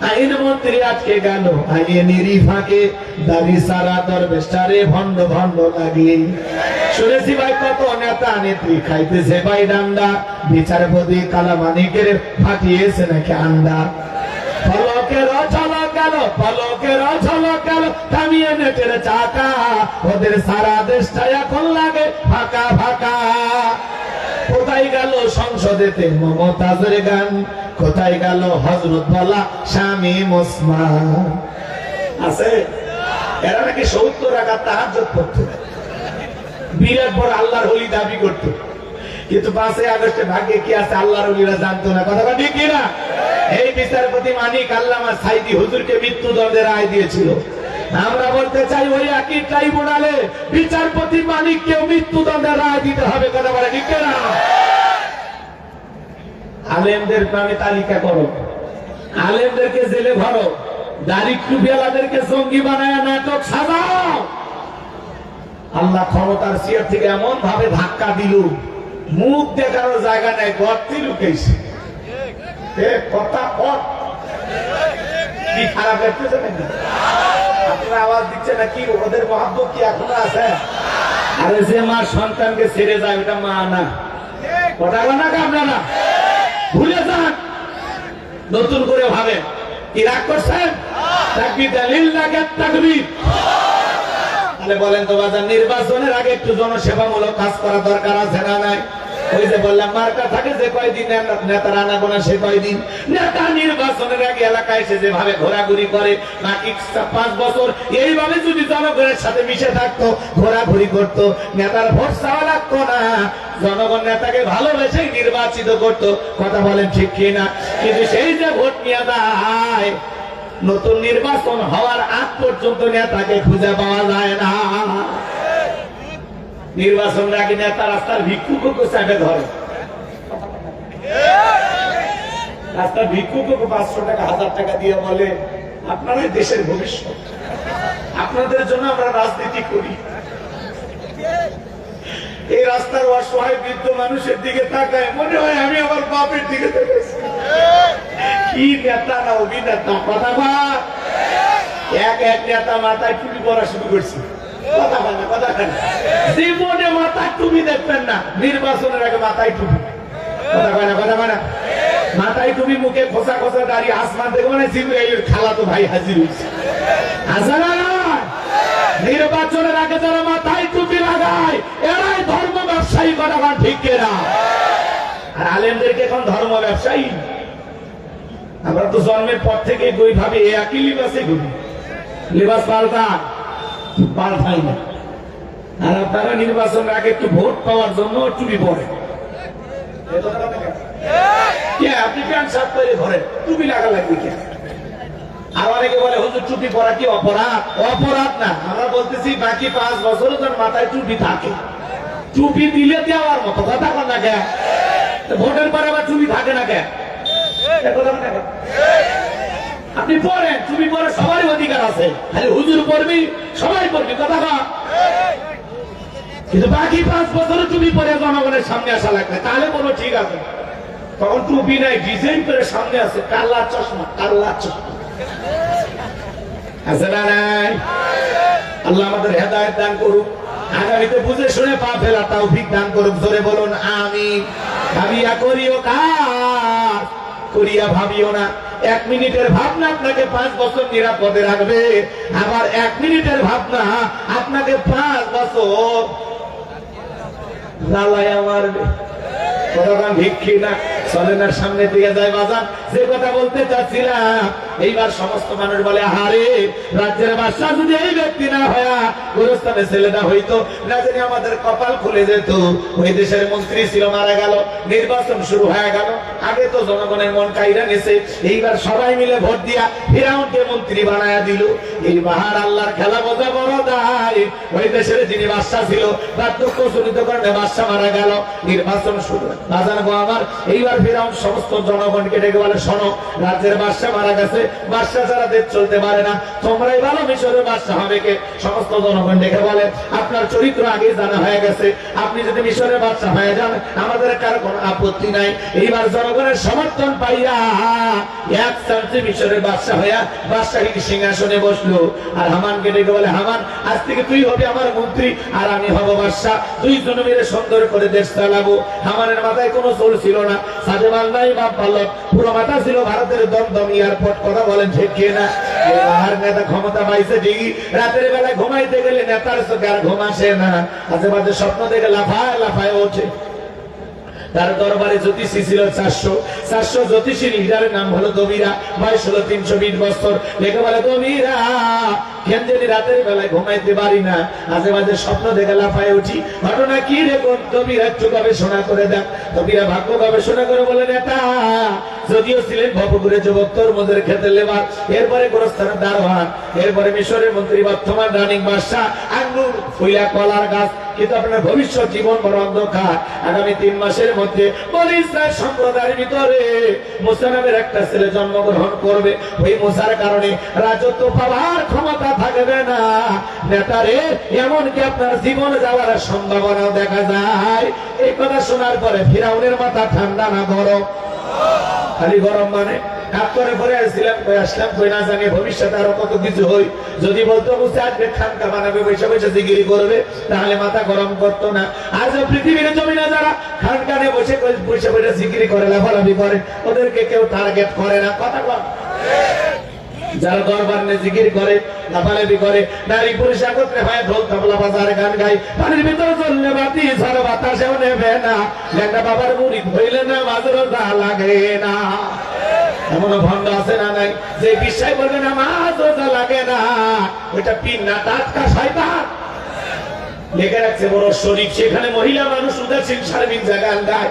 আইন মন্ত্রী আজকে গেল আইনেরই ফাঁকে, দাড়ি সারা দরবেশটারে ভণ্ড ভণ্ড লাগে। শুনেছি ভাই কত নেতা নেত্রী খাইতেছে ভাই ডান্ডা, বিচারপতি কালামানিকের ফাটিয়েছে নাকি আন্ডা। ফলকের ঝলক গেল, ফলকের ঝলক গেল, থামিয়ে নেটের চাকা। ওদের সারা দেশটা এখন লাগে ফাঁকা ফাঁকা। কোথায় গেল সংসদেতে মমতাজের গান? কোথায় গেল হযরত বলা স্বামী ওসমান? আছে? এরা নাকি 70 রাকাত তাহাজ্জুদ পড়তো, বিরাট বড় আল্লাহর ওলি দাবি করতো, কিন্তু 5 আগস্টে ভাগ্যে কি আছে আল্লাহর ওলিরা জানতো না। কথা ঠিক কিনা? এই বিচারপতি মানিক আল্লামা সাইদি হুজুরকে মৃত্যুদণ্ডের রায় দিয়েছিল। আমরা বলতে চাই ওই একই ট্রাইব্যুনালে বিচারপতি মানিককেও মৃত্যুদণ্ডের রায় দিতে হবে। কথা বলে ঠিক কিনা? আলেমদের নামে তালিকা করো, আলেমদেরকে জেলে ভরো, দাড়ি টুপিওয়ালাদেরকে জঙ্গি বানায় নাটক সাজাও। আল্লাহ ক্ষমতার চেয়ার থেকে এমন ভাবে ধাক্কা দিল, মুখ দেখানোর জায়গা নেই, গর্তে লুকেছে। কথা কি খারাপ লাগতেছে নাকি? আপনারা আওয়াজ দিচ্ছে নাকি? ওদের মহাব্বত কি এখনো আছে? আরে যে মা সন্তানকে ছেড়ে যায় ওটা মা না। কথা না আপনারা ভুলে যান, নতুন করে ভাবেন। কি রাগ করছেন? তাকবীর লিল্লাহ, তাকবীর। তাহলে বলেন তো বাজার, নির্বাচনের আগে একটু জনসেবামূলক কাজ করা দরকার আছে না নাই? ওই যে বললাম মার্কা থাকে যে কয়দিন নেতার আনাগোনা সে কয়দিন। নেতা নির্বাচনের আগে এলাকায় এসে যেভাবে ঘোরাঘুরি করে, বাকি 5 বছর এইভাবে যদি জনগণের সাথে মিশে থাকতো, ঘোরাঘুরি করতো, নেতার ভোট চাওয়া লাগতো না, জনগণ নেতাকে ভালোবেসে নির্বাচিত করতো। কথা বলেন ঠিক কিনা? কিন্তু সেই যে ভোট নিয়ে যায়, নতুন নির্বাচন হওয়ার আগ পর্যন্ত নেতাকে খুঁজে পাওয়া যায় না। নির্বাচন আগে নেতা রাস্তার ভিক্ষুককে চাপে ধরে, রাস্তার ভিক্ষুককে 500 টাকা 1000 টাকা দিয়ে বলে আপনারাই দেশের ভবিষ্যৎ, আপনাদের জন্য আমরা রাজনীতি করি। এই রাস্তার অসহায় বৃদ্ধ মানুষের দিকে তাকায়, মনে হয় আমি আমার বাপের দিকে তাকাইছি। কি নেতা না অভিনেতা! কথা বল। এক নেতা মাথায় টুপি পরা শুরু করছে। কথা বলে কথা বলে, জীবনে মাথায় টুপি দেখবেন না, নির্বাচনের আগে মাথায় টুপি। কথা বলে কথা বলে, মাথায় টুপি, মুখে খোসা খোসা দাঁড়িয়ে, আসমান থেকে মানে জিবরাইলের খালাতো ভাই হাজির হয়েছে। আসে না? নির্বাচনের আগে যারা মাথায় টুপি লাগায় এরাই ধর্ম ব্যবসায়ী করা, ঠিক কিনা? আর আলেমদেরকে এখন ধর্ম ব্যবসায়ী। আমরা তো জন্মের পর থেকে বই ভাবে একই লিবাসে ঘুরি, লিবাস পাল্টাই না। আর আপনারা নির্বাচনের আগে একটু ভোট পাওয়ার জন্য টুপি পরে, আপনি প্যান্ট শার্ট পরে ঘরে টুপি লাগা লাগবে কেন? আর অনেকে বলে হুজুর টুপি পরা কি অপরাধ? অপরাধ না, আমরা বলতেছি বাকি 5 বছর তার মাথায় টুপি থাকে, টুপি দিলে দেওয়ার মতো কথা কন না কেন? ভোটের পরে আবার টুপি থাকে না কেন? আপনি পড়েন, টুপি পরে সবারই অধিকার আছে, খালি হুজুর পড়বি সবাই পড়বি, কথা কন। কিন্তু বাকি 5 বছর টুপি পরে জনগণের সামনে আসা লাগবে, তাহলে কোনো ঠিক আছে। তখন টুপি নাই, ডিজাইন করে সামনে আছে কাল্লা চশমা, কাল্লা চশমা আছে না নাই? আল্লাহ আমাদের হেদায়েত দান করুক, আগামীতে বুঝে শুনে পা ফেলা তৌফিক দান করুক। জোরে বলুন আমিন। ভাবিয়া করিও কাজ, করিয়া ভাবিও না। 1 মিনিটের ভাবনা আপনাকে 5 বছর নিরাপদে রাখবে, আবার 1 মিনিটের ভাবনা আপনাকে 5 বছর জ্বালায়া মারবে। কতক্ষণ ভিক্ষি না চলেনার সামনে দিয়ে যায় বাজার। যে কথা বলতে চাচ্ছিলাম, এইবার সমস্ত মানুষ বলে হারে রাজ্যের বাদশা যদি এই ব্যক্তি না হয়া গোরস্থানে ছেলেটা হইতো, না জানি আমাদের কপাল খুলে যেত। ওই দেশের মন্ত্রী ছিল, মারা গেল, নির্বাচন শুরু হয়ে গেল। আগে তো জনগণের মন কাইরা নিছে, এইবার সবাই মিলে ভোট দিয়া ফিরাউনকে মন্ত্রী বানায়া দিল। এই বাহার আল্লাহর খেলা বোঝা বড় দায়। ওই দেশের যিনি বাদশা ছিল বার্ধক্য জনিত কারণে বাদশা মারা গেল, নির্বাচন শুরু। বাজার গো আমার, এইবার ফিরাউন সমস্ত জনগণকে ডেকে বলে শোনো, রাজ্যের বাদশা মারা গেছে, বাদশা ছাড়া দেশ চলতে পারে না, তোমরাই ভালো মিশরের বাদশা হবে কে? সমস্ত জনগণ ডেকে বলে আপনার চরিত্র আগে জানা হয়ে গেছে, আপনি যদি মিশরের বাদশা হয়ে যান আমাদের কারো কোনো আপত্তি নাই। এইবার জনগণের সমর্থন পাইয়া এক চান্সে মিশরের বাদশা হইয়া বাদশাহী সিংহাসনে বসলো। আর হামানকে ডেকে বলে হামান, আজ থেকে তুই হবি আমার মন্ত্রী আর আমি হব বাদশা, দুইজন মিলে সুন্দর করে দেশ চালাবো। হামানের মাথায় কোনো চুল ছিল না, সাজে মাল নাই বাপ পালক, পুরো মাথা ছিল ভারতের দমদম এয়ারপোর্ট। কথা বলেন ঠিক কিনা? আর নেতা ক্ষমতা পাইছে ঠিকই, রাতের বেলায় ঘুমাইতে গেলে নেতার চোখে আর ঘুম আসে না, মাঝে মাঝে স্বপ্ন দেখে লাফায় লাফায় ওঠে। তার দরবারে জ্যোতিষী ছিল 400 জ্যোতিষী লিডারের নাম হলো দমিরা, বয়স হলো 320 বছর। লেখা বলে দমিরা কেন জানি রাতের বেলায় ঘুমাইতে পারি না, মাঝে মাঝে স্বপ্ন দেখে লাফায় উঠি, ঘটনা কি রে? কোন দমিরা একটু গবেষণা করে দেন। দমিরা ভাগ্য গবেষণা করে বলে নেতা যদিও ছিলেন ভবপুরে যুবক, তরমুজের খেতে লেবার, এরপরে গোরস্থানের দারোয়ান, এরপরে মিশরের মন্ত্রী, বর্তমান রানিং বাদশা, আঙ্গুর ফুইলা কলার গাছ, কিন্তু আপনার ভবিষ্যৎ জীবন বড় অন্ধকার। আগামী 3 মাসের মধ্যে বনি ইসরাইল সম্প্রদায়ের ভিতরে মুসা নামের একটা ছেলে জন্মগ্রহণ করবে। ওই মুসার কারণে রাজত্ব পাওয়ার ক্ষমতা থাকবে না। নেতারে এমনকি আপনার জীবন যাওয়ার সম্ভাবনাও দেখা যায়। এই কথা শোনার পরে ফিরাউনের মাথা ঠান্ডা না গরম? খালি গরম মানে করে পরে আসছিলাম, আসলাম কই না জানি ভবিষ্যতে আরো কত কিছু হই। যদি বলতো মুসা আসবে খানকা বানাবে, বৈশা বৈশা জিগিরি করবে, তাহলে মাথা গরম করতো না। আজ পৃথিবীর জমিনে যারা খানকানে বসে বৈশা বৈশা জিগিরি করে, লাফালাফি করে, ওদেরকে কেউ টার্গেট করে না। কথা বল, যারা দরবার নিয়ে জিকির করে, লাফালাফি করে, নারী পুরুষ একত্রে হয়, ঢোল তবলা বাজার গান গায়, পানির ভিতরে চললে বাতি ঝড় বাতাসেও নেবে না, লেখা বাবার মুরিদ হইলে না মাঝেরও যা লাগে না। এমন ভণ্ড আছে না নাই যে বিশ্বাস করবে না মাছ ওটা লাগে না, ওইটা পিন না, টাটকা শয়তান। লেখে রাখছে বড় শরীফ, সেখানে মহিলা মানুষ উদাসীন সার্বিক জায়গায় গায়,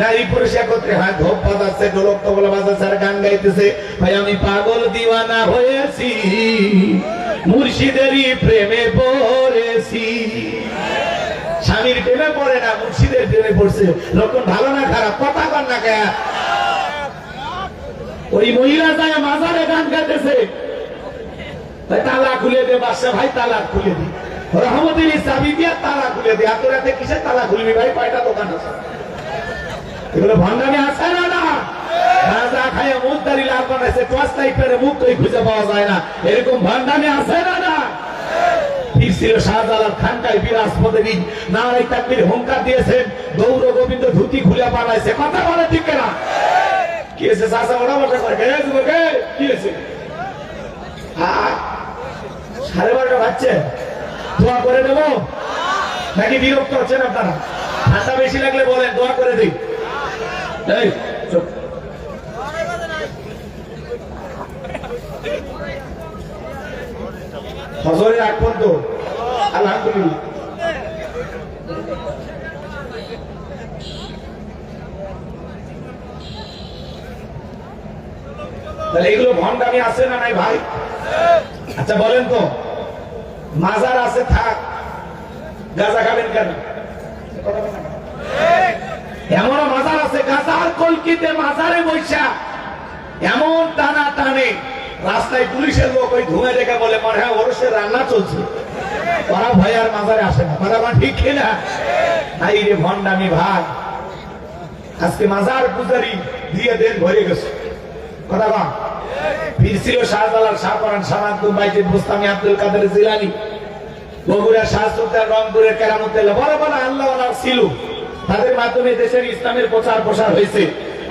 নারী পুরুষ একত্রে হাত ঢোক বাজাচ্ছে, ঢোলক তবলা বাজাচ্ছে আর গান গাইতেছে। ভাই আমি পাগল দিওয়ানা হয়েছি, মুর্শিদেরই প্রেমে পড়েছি। স্বামীর প্রেমে পড়ে না, মুর্শিদের প্রেমে পড়ছে। লক্ষণ ভালো না খারাপ? কথা কর না কে? ওই মহিলা যায় মাজারে গান গাইতেছে, ভাই তালা খুলে দে বাদশা, ভাই তালা খুলে দি, রহমতের চাবি দিয়া তালা খুলে দে। এত রাতে কিসের তালা খুলবি ভাই? কয়টা দোকান আছে? এগুলো ভণ্ডামি আছে না? না রাজা খায় মুখদারি লাল বানাইছে, টস টাইপের মুখ কই খুঁজে পাওয়া যায় না, এরকম ভণ্ডামি আছে না? না ছিল শাহজালাল খানকায় বিরাজ পদবী নারাই তাকবীর হুঙ্কার দিয়েছেন, গৌর গোবিন্দ ধুতি খুলে পালাইছে। কথা বলে ঠিক না? কি হয়েছে? চাষা ওরা বসা করে কি হয়েছে? চাচ্ছেন? দোয়া করে দেবো নাকি বিরক্ত হচ্ছেন আপনারা? ঠান্ডা বেশি লাগলে বলেন, দোয়া করে দিই। এই চুপ। হজরের আগ পর্যন্ত আলহামদুলিল্লাহ। তাহলে এগুলো ভণ্ডামি আছে না নাই ভাই? আচ্ছা বলেন তো, মাজার আছে থাক, গাঁজা খাবেন কেন? এমন মাজার আছে, গাঁজার কলকিতে মাজারে বৈশা এমন টানা টানে, রাস্তায় পুলিশের লোক ওই ধুমে দেখে বলে মনে হয় ওরসের রান্না চলছে, ওরা ভয় আর মাজারে আসে না। কথা আমার ঠিক কিনা? তাই রে ভণ্ডামি ভাই। আজকে মাজার পূজারি দিয়ে দেন ভরে গেছে। কথা বা ফিরছিল শাহজালাল, শাহপরান, শাহনাদুল বাইজিদ বুস্তামি, আব্দুল কাদের জিলানী, বগুড়া শাহ সুলতান, রংপুরের কেরামতুল্লাহ, বড় বড় আল্লাহওয়ালা ছিল। তাদের মাধ্যমে দেশের ইসলামের প্রচার প্রসার হয়েছে।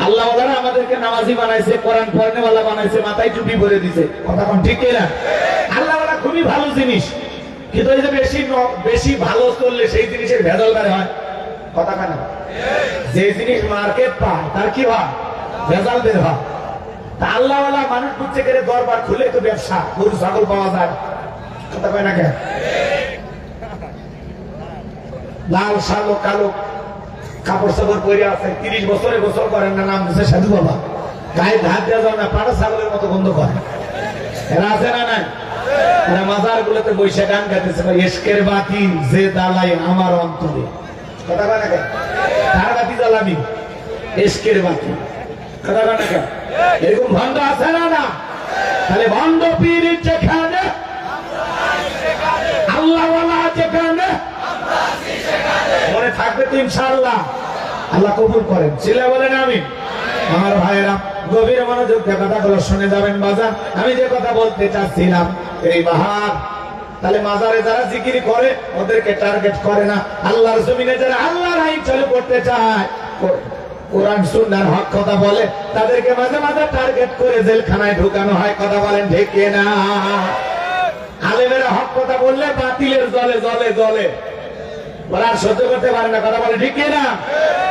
আল্লাহওয়ালারা আমাদেরকে নামাজি বানাইছে, কোরআন পড়নেওয়ালা বানাইছে, মাথায় টুপি ভরে দিছে। কথা কোন ঠিক কিনা? আল্লাহওয়ালা খুবই ভালো জিনিস, কিন্তু এই যে বেশি ভালো চললে সেই জিনিসের ভেজাল বের হয়। কথা কেন? যে জিনিস মার্কেট পায় তার কি হয়? ভেজাল বের হয়। তা আল্লাহওয়ালা মানুষ বুঝছে করে দরবার খুলে তো ব্যবসা, গরু ছাগল পাওয়া যায়। কথা কয় না কেন? লাল সালো কালো কাপড় সাপড় পরে আছে, 30 বছরে গোসল করেন না, নাম দিচ্ছে সাধু বাবা। গায়ে ধার দেওয়া যাবে না, পাড়া ছাগলের মতো বন্ধ করে। এরা আছে না নাই? এরা মাজার গুলোতে বৈশা গান গাইতেছে, এসকের বাতি যে দালাই আমার অন্তরে। কথা কয় না কেন? তার বাতি জ্বালাবি, এসকের বাতি। কথা কয় না কেন? এরকম ভণ্ড আছে না না? তাহলে ভণ্ড পীর যেখানে, আল্লাহওয়ালা যেখানে, মনে থাকবে তো ইনশাআল্লাহ। আল্লাহ কবুল করেন। ছেলে বলেন আমিন। আমার ভাইয়েরা গভীর মনোযোগ দিয়ে কথাগুলো শুনে যাবেন বাজার। আমি যে কথা বলতে চাচ্ছিলাম, এই বাহার, তাহলে মাজারে যারা জিকির করে ওদেরকে টার্গেট করে না, আল্লাহর জমিনে যারা আল্লাহর আইন চালু করতে চায়, কোরআন সুন্নাহর হক কথা বলে, তাদেরকে মাঝে মাঝে টার্গেট করে জেলখানায় ঢুকানো হয়। কথা বলেন ঠিক না? আলেমেরা হক কথা বললে বাতিলের জলে জলে জলে ওরা সহ্য করতে পারে না। কথা বলে ঠিক না?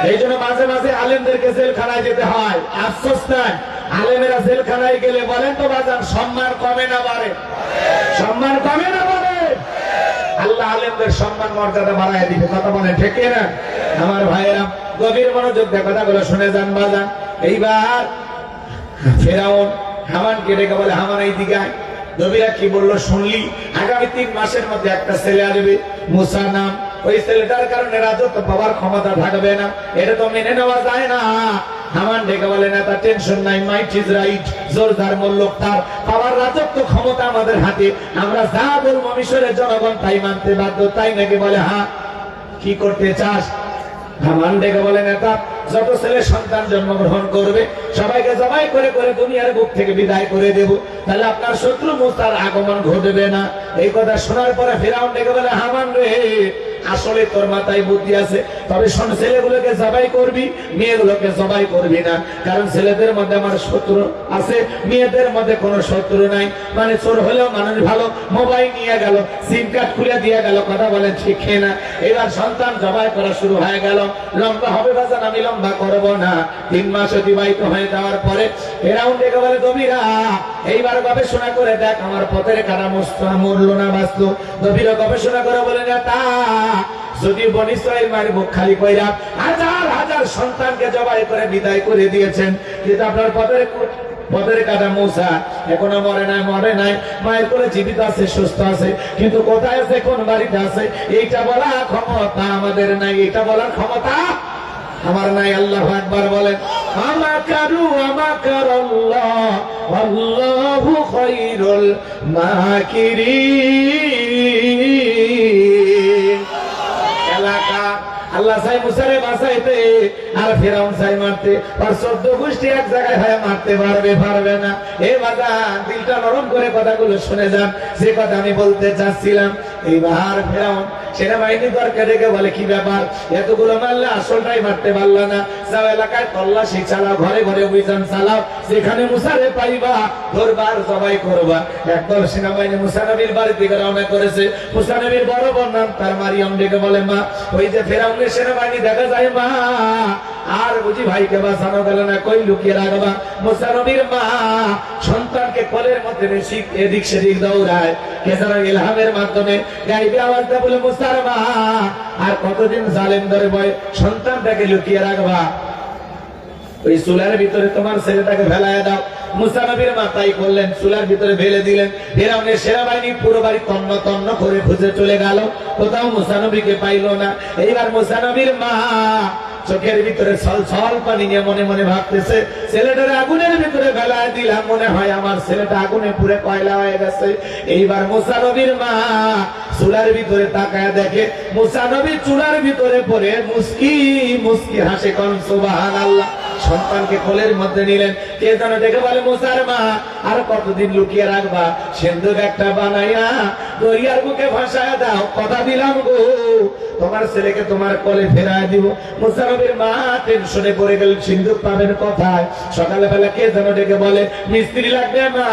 এই জন্য মাঝে মাঝে আলেমদেরকে জেলখানায় যেতে হয়। আফসোস নাই, আলেমেরা জেলখানায় গেলে বলেন তো বাজার সম্মান কমে না বাড়ে? সম্মান কমে না বাড়ে? আল্লাহ আলেমদের সম্মান মর্যাদা বাড়ায় দিবে। কথা বলে ঠিক না? আমার ভাইয়েরা গভীর মনোযোগ দিয়ে কথাগুলো শুনে যান বাজান। এইবার ফেরাউন হামানকে ডেকে বলে, হামান এই দিকে আয়। নবীরা কি বললো শুনলি? আগামী 3 মাসের মধ্যে একটা ছেলে আসবে, মুসা নাম। ওই ছেলেটার কারণে রাজত্ব পাওয়ার ক্ষমতা থাকবে না, এটা তো মেনে নেওয়া যায় না। হামান ডেকে বলে, না তার টেনশন নাই, মাইট ইজ রাইট, জোরদার মূল্যক তার পাওয়ার রাজত্ব ক্ষমতা আমাদের হাতে, আমরা যা বলবো মিশরের জনগণ তাই মানতে বাধ্য। তাই নাকি? বলে হ্যাঁ। কি করতে চাস? হামান ডেকে বলে, নেতা যত ছেলে সন্তান জন্মগ্রহণ করবে সবাইকে জবাই করে করে দুনিয়ার বুক থেকে বিদায় করে দেব, তাহলে আপনার শত্রু মুসার আগমন ঘটবে না। এই কথা শোনার পরে ফিরাউন ডেকে বলে, হামান রে, আসলে তোর মাথায় বুদ্ধি আছে, তবে শোন, ছেলেগুলোকে জবাই করবি, মেয়েগুলোকে জবাই করবি না। কারণ ছেলেদের মধ্যে আমার শত্রু আছে, মেয়েদের মধ্যে কোনো শত্রু নাই। মানে চোর হলেও মানুষ ভালো, মোবাইল নিয়ে গেল, সিম কার্ড খুলে দিয়ে গেল। কথা বলেন ঠিক না? এবার সন্তান জবাই করা শুরু হয়ে গেল। লম্বা হবে বাজান, আমি লম্বা করবো না। 3 মাস অতিবাহিত হয়ে যাওয়ার পরে ফেরাউন ডেকে বলে, নবীরা এইবার গবেষণা করে দেখ আমার পথের কারা মরলো না বাঁচলো। নবীরা গবেষণা করে বলে, নেতা যদি বনী ইসরাইল মায়ের মুখ খালি কইরা হাজার হাজার সন্তানকে জবাই করে বিদায় করে দিয়েছেন, কিন্তু আপনার পথের কাটা মূসা এখনো মরে নাই, মায়ের কোলে জীবিত আছে, সুস্থ আছে, কিন্তু কোথায় আছে, কোন বাড়িতে আছে, এইটা বলা ক্ষমতা আমাদের নাই। এটা বলার ক্ষমতা আমার নাই। আল্লাহু আকবার বলেন। আমাকারু আমাকারাল্লাহ আল্লাহু খায়রুল মাকিরিন। এলাকা আল্লাহ চাই মুসারে বাঁচাইতে, আর ফেরাউন চাই মারতে। আর 14 গোষ্ঠী এক জায়গায় হয়ে মারতে পারবে না। এ বাজান দিলটা নরম করে কথাগুলো শুনে যান, যে কথা আমি বলতে চাচ্ছিলাম। এইবার ফেরাউন সেনাবাহিনী দরকে ডেকে বলে কি ব্যাপার, এতগুলো মারলে আসলটাই মারতে পারল না, যাও এলাকায় তল্লাশি চালাও, ঘরে ঘরে অভিযান চালাও, যেখানে মুসারে পাইবা ধরবার জবাই করবা। একদল সেনাবাহিনী মুসা নবীর বাড়ি থেকে রওনা করেছে। মুসা নবীর বড় বোন নাম তার মারিয়াম ডেকে বলে, মা ওই যে ফেরাউনের সেনাবাহিনী দেখা যায় মা, আর বুঝি ভাইকে বাঁচানো গেল না, কই লুকিয়ে রাখবা। মুসা নবীর মা সন্তানকে কোলের মধ্যে এদিক সেদিক দৌড়ায়, কে যেন ইলহামের মাধ্যমে গাইবে আওয়াজটা বলে, মুসার মা আর কতদিন জালেম ধরে বয় সন্তানটাকে লুকিয়ে রাখবা, ওই চুলার ভিতরে তোমার ছেলেটাকে ফেলায় দাও। মুসা নবীর মা তাই করলেন, চুলার ভিতরে ফেলে দিলেন। ফিরআউনের সেনাবাহিনী পুরো বাড়ি তন্ন তন্ন করে খুঁজে চলে গেল, কোথাও মুসা নবীকে পাইল না। এইবার মুসা নবীর মা চোখের ভিতরে ছল ছল পানি নিয়ে মনে মনে ভাবতেছে, ছেলেটার আগুনের ভিতরে ফেলায় দিলাম, মনে হয় আমার ছেলেটা আগুনে পুড়ে কয়লা হয়ে গেছে। এইবার মুসা নবীর মা চুলার ভিতরে তাকায় দেখে মুসা নবী চুলার ভিতরে পড়ে মুস্কি মুস্কি হাসে, কোন সুবহানাল্লাহ। সন্তানকে কোলের মধ্যে নিলেন, কে যেন দেখে বলে, মুসার মা আর কতদিন লুকিয়ে রাখবা, সিন্ধুক একটা বানাইয়া দরিয়ার বুকে ভাসায় দাও, কথা দিলাম গো তোমার ছেলেকে তোমার কোলে ফেরায় দিব। মুসা নবীর মা টেনশনে পড়ে গেল, সিন্ধুক পাবেন কোথায়। সকালে বেলা কে যেন ডেকে বলে, মিস্ত্রি লাগবে মা,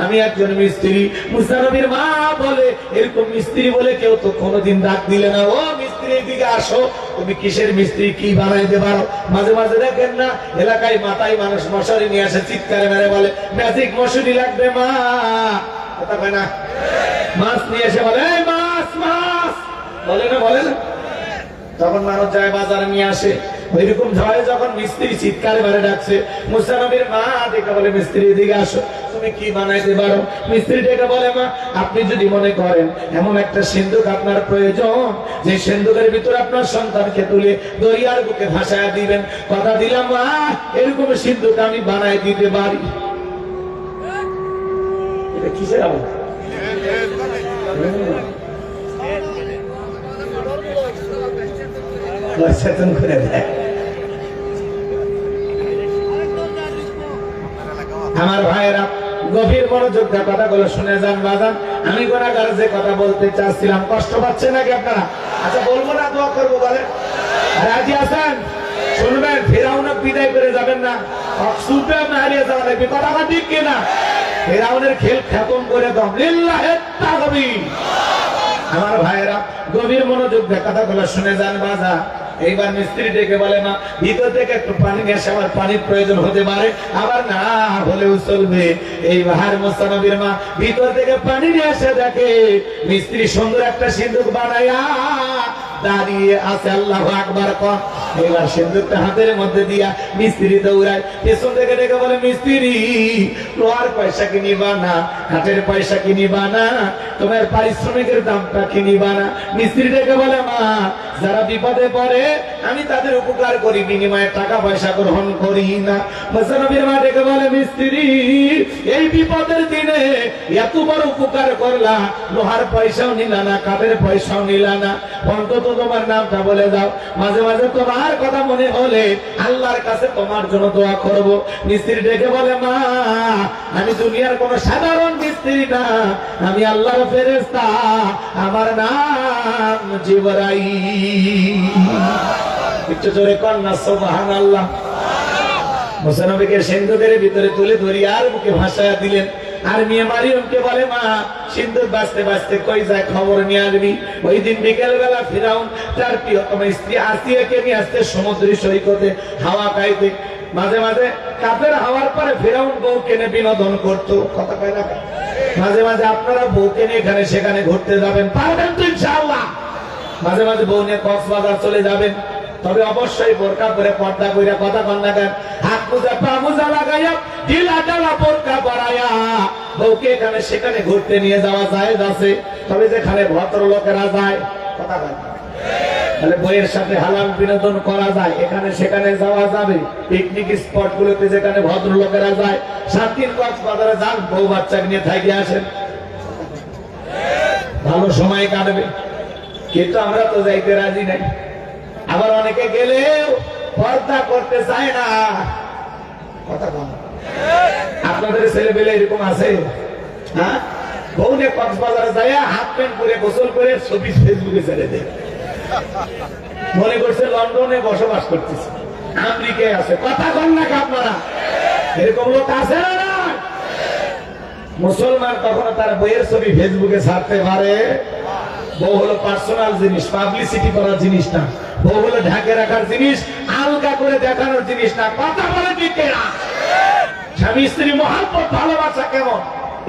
আমি একজন মিস্ত্রি। মুসা নবীর মা বলে, এরকম মিস্ত্রি বলে কেউ তো কোনোদিন ডাক দিলে না, ও মিস্ত্রি এদিকে আসো, তুমি কিসের মিস্ত্রি, কি বানাইতে পারো। মাঝে মাঝে দেখেন না এলাকায় মাথায় মানুষ মশারি নিয়ে আসে, চিৎকারে মেরে বলে, ম্যাজিক মশারি লাগবে মা, কথা কয় না। মাছ নিয়ে এসে বলে, এই মাছ মাছ, বলে না বলে না। তখন মানুষ যায় বাজারে নিয়ে আসে, ওইরকম ঝড়ে যখন মিস্ত্রি চিৎকারে মেরে ডাকছে, মুসা নবীর মা ডেকে বলে, মিস্ত্রি এদিকে আসো, তুমি কি বানাইতে পারো। মিস্ত্রি ডেকে বলে, মা আপনি যদি মনে করেন এমন একটা সিন্ধুক আপনার প্রয়োজন, যে সিন্ধুকের ভিতরে আপনার সন্তানকে তুলে দরিয়ার বুকে ভাসায় দিবেন, কথা দিলাম মা এরকম সিন্ধুক আমি বানাই দিতে পারি। এটা কিসের আওয়াজ? সচেতন করে দেয়। আমার ভাইয়েরা গভীর মনোযোগ দিয়ে কথাগুলো শুনে যান বাজান। আমি গুনাহগার যে কথা বলতে চাচ্ছিলাম, কষ্ট পাচ্ছেন নাকি আপনারা? আচ্ছা বলবো না, দোয়া করবো, বলে রাজি আছেন? শুনবেন, ফিরআউন বিদায় করে যাবেন না, সুপে মারিয়ে যাওয়া লাগবে, কথা ঠিক কিনা? ফিরআউনের খেল খতম করে দাও, লিল্লাহিত তাকবীর। আমার ভাইয়েরা গভীর মনোযোগ দিয়ে কথাগুলো শুনে যান বাজান। এইবার মিস্ত্রি ডেকে বলে, মা ভিতর থেকে একটু পানি নিয়ে আসে, আমার পানির প্রয়োজন হতে পারে, আবার না হলেও চলবে। এইবার মুসা নবীর মা ভিতর থেকে পানি নিয়ে আসে, দেখে মিস্ত্রি সুন্দর একটা সিন্ধুক বানায়া দাঁড়িয়ে আছে, আল্লাহু আকবার কর। এবার সিন্ধুকটা হাতের মধ্যে দিয়া মিস্ত্রি দৌড়ায়, পেছন থেকে ডেকে বলে, মিস্ত্রি লোহার পয়সা কিনিবা না, কাঠের পয়সা কিনিবা না, তোমার পারিশ্রমিকের দামটা কিনিবা না। মিস্ত্রি ডেকে বলে, মা যারা বিপদে পড়ে আমি তাদের উপকার করি, বিনিময়ে টাকা পয়সা গ্রহণ করি না। মুসা নবীর মা ডেকে বলে, মিস্ত্রি এই বিপদের দিনে এত বড় উপকার করলা, লোহার পয়সাও নিলা না, কাঠের পয়সাও নিলা না, অন্তত তোমার নামটা বলে দাও, মাঝে মাঝে তোমার কথা মনে হলে আল্লাহর কাছে তোমার জন্য দোয়া করব। মিস্ত্রি ডেকে বলে, মা আমি দুনিয়ার কোন সাধারণ মিস্ত্রি না, আমি আল্লাহর ফেরেশতা, আমার নাম জিবরাইল। একটু জোরে কর না সুবহানাল্লাহ। মুসা নবীকে সিন্ধুকের ভিতরে তুলে দরিয়ার বুকে ভাসায়া দিলেন। আর মেয়ে মারিয়মকে বলে, মা সিন্ধুক বাঁচতে বাঁচতে কই যায় খবর নিয়ে আসবি। ওই দিন বিকেল বেলা ফিরআউন তার প্রিয়তম স্ত্রী আসিয়াকে নিয়ে আসতে সমুদ্র সৈকতে হাওয়া খাইতে। মাঝে মাঝে কাপের হাওয়ার পরে ফিরআউন বউকে নিয়ে বিনোদন করতো, কথা কয় না? মাঝে মাঝে আপনারা বউকে নিয়ে এখানে সেখানে ঘুরতে যাবেন, পারবেন তো ইনশাআল্লাহ। মাঝে মাঝে বউ নিয়ে কক্সবাজার চলে যাবেন, তবে অবশ্যই বোরকা পরে পর্দা কইরা, কথা কন না কেন? হাত মোজা পা মোজা লাগাইয়া ঢিলা ঢালা বোরকা পরাইয়া বউকে এখানে সেখানে ঘুরতে নিয়ে যাওয়া যায় আছে, তবে যেখানে ভদ্রলোকেরা যায়, কথা কন, তাহলে বইয়ের সাথে হালাল বিনোদন করা যায়, এখানে সেখানে যাওয়া যাবে। পিকনিক স্পট গুলোতে যেখানে ভদ্রলোকেরা যায়, 7 দিন কক্সবাজারে যান, বউ বাচ্চাকে নিয়ে থাকি আসেন, ভালো সময় কাটবে। কিন্তু আমরা তো যাইতে রাজি নাই। আবার অনেকে গেলেও পর্দা করতে চায় না, কথা বল। আপনাদের ছেলে পেলে এরকম আছে? হ্যাঁ, বউনে কক্সবাজারে যায় হাফ প্যান্ট পরে গোসল করে ছবি ফেসবুকে ছেড়ে দেয়, মনে করছে লন্ডনে বসবাস করতেছে, আমেরিকায় আছে। কথা কন না আপনারা, এরকম লোক আছে না? মুসলমান কখনো তার বইয়ের ছবি ফেসবুকে ছাড়তে পারে? বউ হলো পার্সোনাল জিনিস, পাবলিসিটি করার জিনিস না। বউ হলো ঢাকে রাখার জিনিস, আলগা করে দেখানোর জিনিস না। কথা বলে ঠিক না? স্বামী স্ত্রী মহব্বত ভালোবাসা কেমন?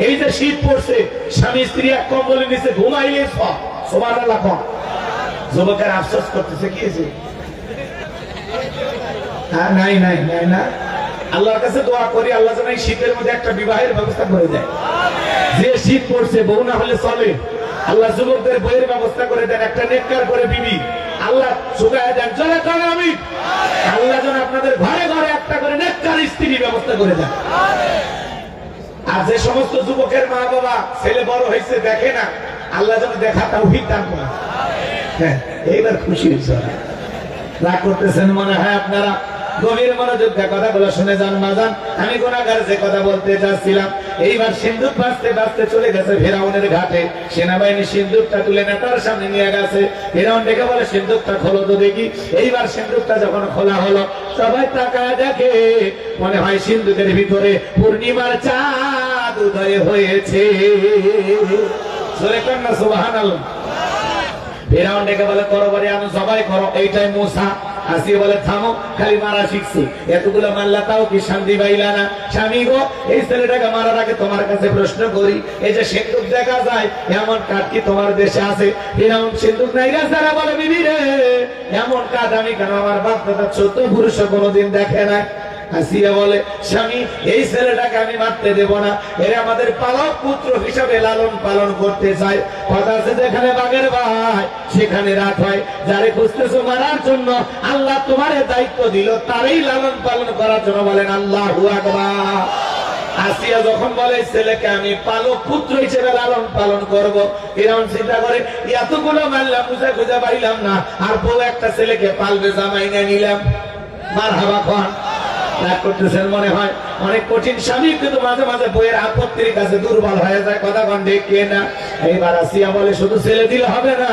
এই যে শীত পড়ছে, স্বামী স্ত্রী এক কম্বলের নিচে ঘুমাইলে সব সুবহানাল্লাহ কম। যুবকের আফসোস করতেছে কি হয়েছে? নাই নাই নাই না, আল্লাহর কাছে দোয়া করি আল্লাহ যেন এই শীতের মধ্যে একটা বিবাহের ব্যবস্থা করে দেয়। যে শীত পড়ছে বউ না হলে চলে, আল্লাহ যুবকদের বইয়ের ব্যবস্থা করে দেন, একটা নেককার করে বিবি আল্লাহ শুকায় দেন। চলে চলে আমি আল্লাহ যেন আপনাদের ঘরে ঘরে একটা করে নেককার স্ত্রী ব্যবস্থা করে দেন। আর যে সমস্ত যুবকের মা বাবা ছেলে বড় হয়েছে দেখে না, আল্লাহ যেন দেখা তাওফিক দান করেন। হ্যাঁ, এইবার খুশি হয়েছে। রাগ করতেছেন মনে হয় আপনারা? গভীর মনোযোগ দিয়ে কথাগুলো শুনে যান না যান। আমি গুনাহগার যে কথা বলতে চাচ্ছিলাম, এইবার সিন্দুক ভাসতে ভাসতে চলে গেছে ফেরাউনের ঘাটে। সেনাবাহিনী সিন্দুকটা তুলে নেতার সামনে নিয়ে গেছে। ফেরাউন ডেকে বলে, সিন্দুকটা খোলো তো দেখি। এইবার সিন্দুকটা যখন খোলা হলো, সবাই তাকায় দেখে, মনে হয় সিন্দুকের ভিতরে পূর্ণিমার চাঁদ উদয় হয়েছে। জোরে কর না সুবহানাল্লাহ। ফেরাউন ডেকে বলে, তরবারি আনো, সবাই করো। এইটাই মূসা। আসিয়া বলে, থামো, খালি মারা শিখছি, এতগুলো মারলা তাও কি শান্তি পাইলা না? স্বামী গো, এই ছেলেটাকে মারার আগে তোমার কাছে প্রশ্ন করি, এই যে সিন্দুক দেখা যায়, এমন কাঠ কি তোমার দেশে আছে? ফেরাউন সিন্দুক নাই রে সারা বলে, বিবি রে, এমন কাঠ আমি কেন আমার বাপ দাদা 14 পুরুষ কোনোদিন দেখে নাই। আসিয়া বলে, স্বামী এই ছেলেটাকে আমি মারতে দেব না, এর আমাদের পালক পুত্র হিসাবে লালন পালন করতে চাই। কথা আছে, যেখানে বাঘের ভাই সেখানে রাত হয়। যারে খুঁজতেছো মারার জন্য আল্লাহ তোমারে দায়িত্ব দিল, তারই লালন পালন করার জন্য বলেন আল্লাহু আকবার। আসিয়া যখন বলে, ছেলেকে আমি পালক পুত্র হিসেবে লালন পালন করবো, ফিরাউন চিন্তা করে, এতগুলো মারলাম, বুঝা খুঁজে পাইলাম না, আর বউ একটা ছেলেকে পালবে, জামাই না নিলাম। মারহাবা খান। রাগ করতেছেন মনে হয়? অনেক কঠিন স্বামী কিন্তু মাঝে মাঝে বইয়ের আপত্তির কাছে দুর্বল হয়ে যায়। কথা কন দেখে না? এইবার আসিয়া বলে, শুধু ছেলে দিলে হবে না,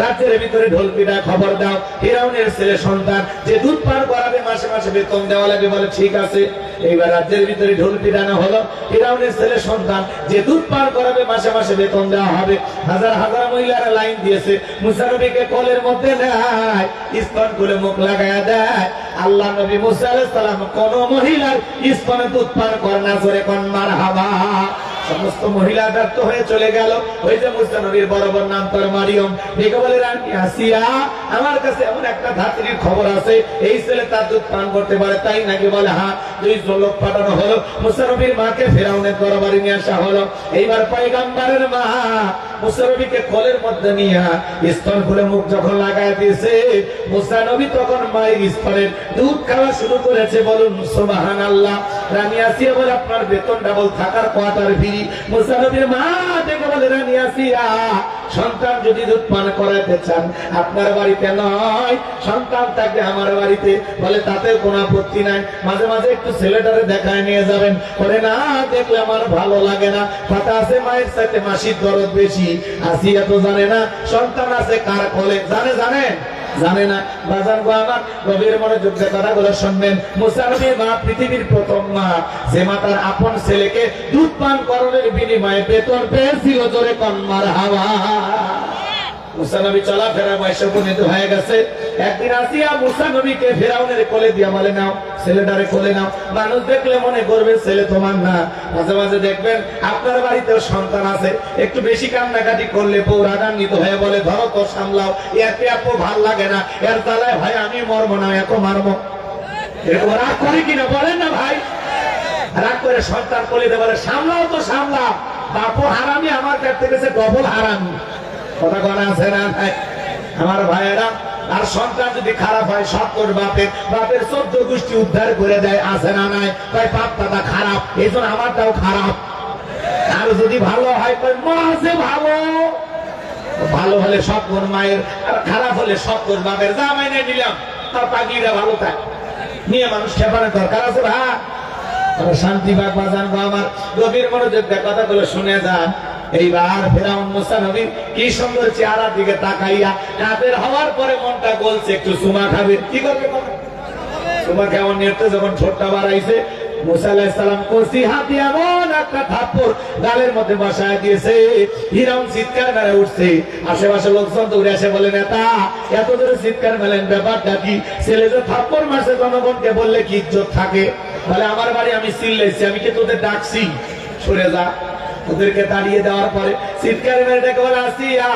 রাজ্যের ভিতরে ঢোল পিটায় খবর দাও, ফিরাউনের ছেলে সন্তান যে দুধ পান করাবে মাসে মাসে বেতন দেওয়া লাগবে। বলে ঠিক আছে। এইবার রাজ্যের ভিতরে ঢোল পিটানো হলো, ফিরাউনের ছেলে সন্তান যে দুধ পান করাবে মাসে মাসে বেতন দেওয়া হবে। হাজার হাজার মহিলারা লাইন দিয়েছে, মুসা নবীকে কোলের মধ্যে নেয়, স্তন খুলে মুখ লাগায় দেয়। আল্লাহ নবী মুসা আলাইহিস সালাম কোন মহিলার স্তনে দুধ পান করে না। জোরে কোন মারহাবা। সমস্ত মহিলা ব্যর্থ হয়ে চলে গেল। ওই যে মুসা নবীর বরাবর নাম তার মারিয়ম, ডেকে বলে, রানী আসিয়া, আমার কাছে এমন একটা ধাত্রীর খবর আছে, এই ছেলে তার দুধ পান করতে পারে। তাই নাকি? বলে হ্যাঁ। 2 লোক পাঠানো হলো, মুসা নবীর মাকে ফিরাউনের দরবারে নিয়ে আসা হলো। এইবার পয়গম্বরের মা মুসা নবীকে কোলের মধ্যে নিয়ে স্তন খুলে মুখ যখন লাগায় দিয়েছে, মুসা নবী তখন মায়ের স্তনের দুধ খাওয়া শুরু করেছে। বলুন সুবহানাল্লাহ। রানী আসিয়া বলে, আপনার বেতন ডাবল থাকার কোয়ার্টার ফ্রি। মুসা নবীর মা দেখে বলে, রানী আসিয়া, সন্তান যদি দুধ পান করাতে চান আপনার বাড়িতে নয়, সন্তান থাকবে আমার বাড়িতে। বলে তাতে কোনো আপত্তি নাই, মাঝে মাঝে একটু ছেলেটারে দেখায় নিয়ে যাবেন। বলে না, দেখলে আমার ভালো লাগে না। কথা আছে, মায়ের সাথে মাসির দরদ বেশি। আসিয়া তো জানে না সন্তান আছে কার কোলে। জানেন? জানে না। বাজার গো আমার, গভীর মনোযোগ দিয়ে কথাগুলো শুনবেন। মুসা নবীর মা পৃথিবীর প্রথম মা, যে মা তার আপন ছেলেকে দুধ পান করানোর বিনিময়ে বেতন পেয়েছিল। জোরে কোন মারহাবা। মুসা নবী চলাফেরা বয়সে উপনীত হয়ে গেছে। একদিন আসিয়া মুসা নবীকে ফিরাউনের কোলে দিয়ে বলে, নাও ছেলেটারে কোলে নাও। মানুষ দেখলে মনে করবে ছেলে তোমার না। মাঝে মাঝে দেখবেন আপনার বাড়িতেও সন্তান আছে, একটু বেশি কান্নাকাটি করলে বউ রাগান্বিত হয়ে বলে, ধরো তো সামলাও, এতে এত ভাল লাগে না, এর তালায় ভাই আমি মরবো না, এত মারবো। এরকম রাগ করে কিনা বলেন না ভাই? রাগ করে সন্তান কোলে দিয়ে বলে, সামলাও তো সামলাও, বাপু হারামি আমার কাছ থেকে ডবল হারামি। কথা কনা আছে না আমার ভাইয়েরা? আর সন্তান যদি খারাপ হয়, সব তোর বাপের 14 গোষ্ঠী উদ্ধার করে দেয়, আছে না নাই? তাই বাপ দাদা খারাপ, এই জন্য আমারটাও খারাপ। আর যদি ভালো হয়, মা আছে ভালো, ভালো হলে সব তোর মায়ের, আর খারাপ হলে সব তোর বাপের। যা মাইনে নিলাম, তার পাগলিরা ভালো থাকে, নিয়ে মানুষ খেপানোর দরকার আছে ভাই। শান্তি বাগ বাজান গো আমার, গভীর মনোযোগ দিয়ে কথাগুলো শুনে যান। এইবার ফেরাউন মুসা নবীর কি সুন্দর চেহারার দিকে তাকাইয়া কাদের হওয়ার পরে মনটা বলছে একটু সুমা খাবে। কি করবে? সুমা কেমন নিতে যখন ছোটটা বাড়াইছে মুসা আলাইহিস সালাম কষি হাতে এমন একটা থাপ্পড় গালের মধ্যে বসায় দিয়েছে, ফিরাউন চিৎকার মেরে উঠছে। আশেপাশে লোকজন দৌড়ে এসে বলে, নেতা এত জোরে চিৎকার মেলেন, ব্যাপারটা কি? ছেলে যে থাপ্পড় মারছে জনগণকে বললে কি ইজ্জত থাকে? বলে আমার বাড়ি আমি চিল্লাইছি, আমি কি তোদের ডাকছি? সরে যা। ওদেরকে তাড়িয়ে দেওয়ার পরে চিৎকার মেরে ডেকে বলে, আসিয়া,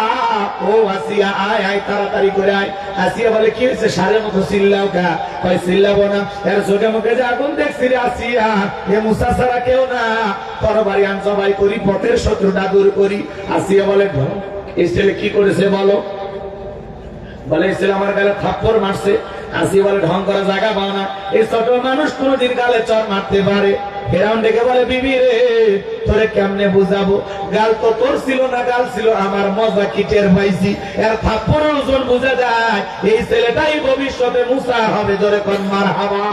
ও আসিয়া, আয় আয় তাড়াতাড়ি করে আয়। আসিয়া বলে, কি হয়েছে? সারের মতো চিল্লাও কা? কয় চিল্লাবো না, এর চোখে মুখে যে আগুন দেখছি রে আসিয়া, এ মুসা ছাড়া কেউ না, তরবারি আন জবাই করি, পথের শত্রুটা দূর করি। আসিয়া বলে, এই ছেলে কি করেছে বলো? বলে, এই ছেলে আমার গালে থাপ্পড় মারছে। আসিয়া বলে, ঢং করা জায়গা পাও না, এই ছোট মানুষ কোনদিন গালে চর মারতে পারে? ফেরাউন ডেকে বলে, বিবি রে তোরে কেমনে বুঝাবো? গাল তো তোর ছিল না, গাল ছিল আমার, মজা কি টের পাইছি? এর থাপ্পড়ের ওজন বুঝা যায়, এই ছেলেটাই ভবিষ্যতে মুসা হবে। জোরে কোন মারহাবা।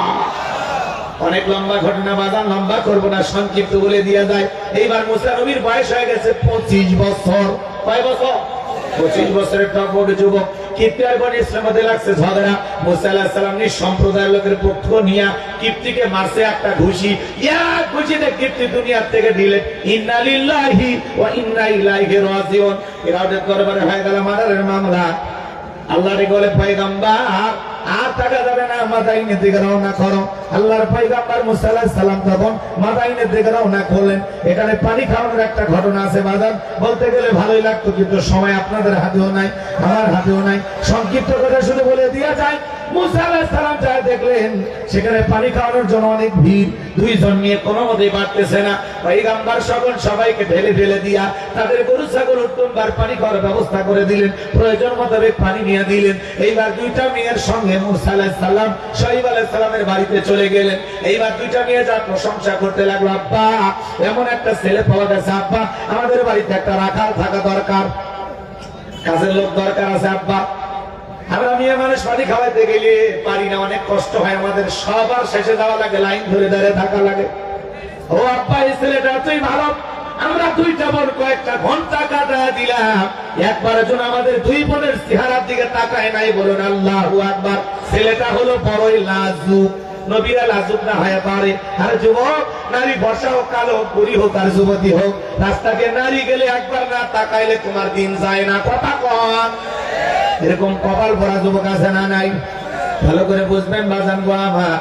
অনেক লম্বা ঘটনা বাজার, লম্বা করবো না, সংক্ষিপ্ত বলে দিয়া যায়। এইবার মুসা নবীর বয়স হয়ে গেছে 25 বছর। কয় বছর? 25 বছরের টপক যুবক। কিপ্তিয়ার বনে ইসলামতে লাগছে ঝগড়া। মুসা আলাইহিস সালাম সম্প্রদায়ের লোকের পক্ষ নিয়ে কিপ্তিকে মারছে একটা ঘুষি। এক ঘুষিতে কিপ্তি দুনিয়ার থেকে দিলেন। ইন্না লিল্লাহি ওয়া ইন্না ইলাইহি রাজিউন। ফিরাউনের দরবারে হয়ে গেল মারারের মামলা। আল্লাহ রে বলে, পয়গম্বর আর টাকা যাবে না, মাদাইনের দিকে রওনা করো। আল্লাহর পয়গম্বর মুসা আলাইহিস সালাম তখন মাদাইনের দিকে রওনা করলেন। এখানে পানি খাওয়ানোর একটা ঘটনা আছে বাজার, বলতে গেলে ভালোই লাগতো, কিন্তু সময় আপনাদের হাতেও নাই, আমার হাতেও নাই। সংক্ষিপ্ত করে শুধু বলে দিয়া যায়, মুসা আলাইহিস সালাম যা দেখলেন সেখানে পানি খাওয়ানোর জন্য অনেক ভিড়, দুইজন নিয়ে কোনো মতেই পারতেছে না। পয়গম্বর সকল সবাইকে ঢেলে ঢেলে দিয়া তাদের গরু ছাগল উত্তমবার পানি খাওয়ার ব্যবস্থা করে দিলেন, প্রয়োজন মোতাবেক পানি নিয়ে দিলেন। এইবার দুইটা মেয়ের সঙ্গে মুসা আলাইহিস সালাম শুআয়ব আলাইহিস সালামের বাড়িতে চলে গেলেন। এইবার দুইটা মেয়ে যা প্রশংসা করতে লাগলো, আব্বা এমন একটা ছেলে পাওয়া গেছে, আব্বা আমাদের বাড়িতে একটা রাখাল থাকা দরকার, কাজের লোক দরকার আছে আব্বা। আমরা মেয়ে মানুষ পানি খাওয়াইতে গেলে পারি না, অনেক কষ্ট হয় আমাদের, সবার শেষে যাওয়া লাগে, লাইন ধরে দাঁড়িয়ে থাকা লাগে। ও আব্বা এই ছেলেটা তুই ভালো, আমরা দুইটা বোন কয়েকটা ঘন্টা কাটা দিলাম, একবারের জন্য আমাদের দুই বোনের চেহারার দিকে তাকায় নাই। বলুন আল্লাহু আকবার। ছেলেটা হলো বড়ই লাজুক। নবীরা লাজুক না হয়ে পারে। আর যুবক নারী বর্ষা হোক, কালো হোক, বুড়ি হোক আর যুবতী হোক, রাস্তাকে নারী গেলে একবার না তাকাইলে তোমার দিন যায় না। কথা কন। এরকম কপাল ভরা যুবক আছে না নাই? ভালো করে বুঝবেন বাজান গো আমার।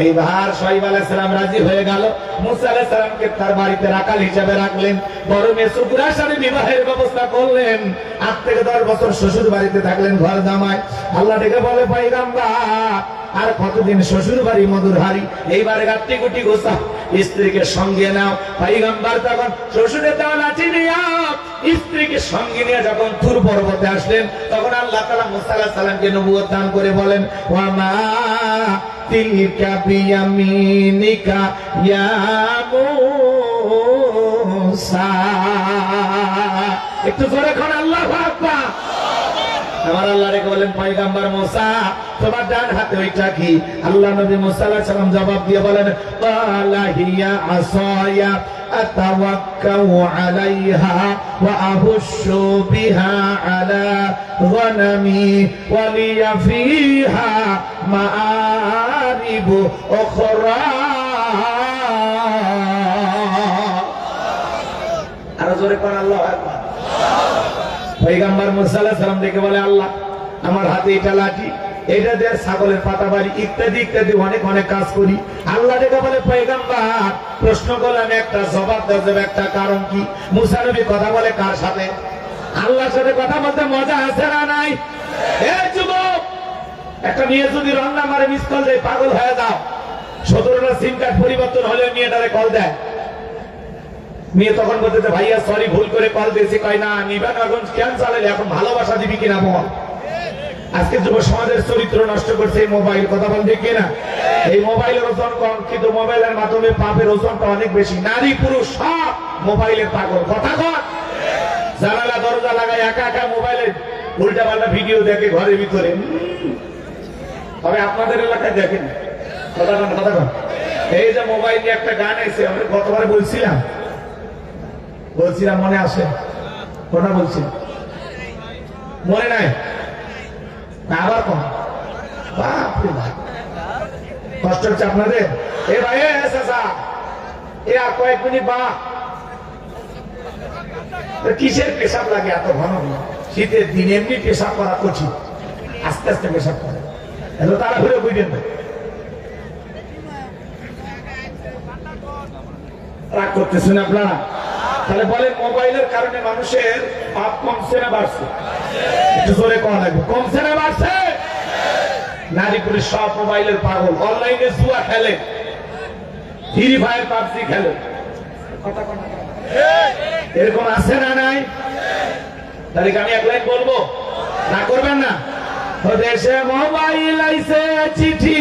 এইবার শুআয়ব আলাইহিস সালাম রাজি হয়ে গেল। মুসা আলাইহিস সালামকে তার বাড়িতে রাখাল হিসেবে রাখলেন। বড় মেয়ে সুকুরার সাথে বিবাহের ব্যবস্থা করলেন। 8 থেকে 10 বছর শ্বশুর বাড়িতে থাকলেন ঘর জামাই। আল্লাহ ডেকে বলে, পয়গম্বর আর কতদিন শ্বশুর বাড়ি মধুর হারি, এইবার গাট্টি গুটি গোছা, স্ত্রীকে সঙ্গে নাও। পয়গম্বর তখন শ্বশুরের দেওয়া লাঠি নিয়ে স্ত্রীকে সঙ্গে নিয়ে যখন তুর পর্বতে আসলেন, তখন আল্লাহ তাআলা মুসা আলাইহিস সালামকে নবুয়ত দান করে বলেন, ওয়া মা তিলকা বিয়ামিনিকা ইয়া মুসা। একটু জোরে কোন আল্লাহু আকবার। আমার আল্লাহ রেখে বলেন, পয়গম্বর মুসা তোমার ডান হাতে ওইটা কি? আল্লাহ নবী মুসা আলাইহিস সালাম জবাব দিয়ে বলেন, ক্বালা হিয়া আসায়া আতাওয়াক্কাউ আলাইহা ওয়া আহুশু বিহা আলা গনামি ওয়া লিয়া ফিহা মাআরিবু উখরা। আর জোরে কোন আল্লাহু আকবার। পয়গম্বর মুসা আলাইহিস সালাম দেখে বলে, আল্লাহ আমার হাতে এটা লাঠি, এটা দিয়ে ছাগলের পাতা বাড়ি ইত্যাদি ইত্যাদি অনেক অনেক কাজ করি। আল্লাহ দেখে বলে, পয়গম্বর প্রশ্ন করলাম একটা, জবাব দেওয়ার একটা কারণ কি? মুসা নবী কথা বলে কার সাথে? আল্লাহর সাথে কথা বলতে মজা আছে না নাই? এই যুবক, একটা মেয়ে যদি রান্না মারে মিস কল দেয়, পাগল হয়ে যাও। 17টা সিম কার্ড পরিবর্তন হলে মেয়েটারে কল দেয়। মেয়ে তখন বলতেছে, ভাইয়া সরি ভুল করে কল দিয়েছি। কয় না, নিবা এখন কেন চালালে, এখন ভালোবাসা দিবি কিনা বল। আজকে যুব সমাজের চরিত্র নষ্ট করছে এই মোবাইল। কথা বলতে কিনা? এই মোবাইলের ওজন কম, কিন্তু মোবাইলের মাধ্যমে পাপের ওজনটা অনেক বেশি। নারী পুরুষ সব মোবাইলের পাগল। কথা কন। জানালা দরজা লাগায় একা একা মোবাইলে উল্টা পাল্টা ভিডিও দেখে ঘরের ভিতরে। তবে আপনাদের এলাকায় দেখেন। কথা কন, কথা কন। এই যে মোবাইল নিয়ে একটা গান এসে, আমরা গতবার বলছিলাম, বলছিলাম মনে আসে কোনটা বলছি মনে নাই আবার কোন বাপরে বাপ কষ্ট হচ্ছে আপনাদের এ ভাই এ আর কয়েক মিনিট বা কিসের পেশাব লাগে এত ঘন শীতের দিন এমনি পেশাব করা কঠিন আস্তে আস্তে পেশাব করে এত তারা ঘুরে বুঝবেন না রাগ করতেছেন আপনারা তাহলে বলেন মোবাইলের কারণে মানুষের পাপ কমছে না বাড়ছে একটু জোরে কম লাগবে কমছে না বাড়ছে নারী পুরুষ সব মোবাইলের পাগল অনলাইনে জুয়া খেলে ফ্রি ফায়ার পাবজি খেলে এরকম আছে না নাই তাহলে আমি এক লাইন বলবো না করবেন না দেশে মোবাইল আইছে চিঠি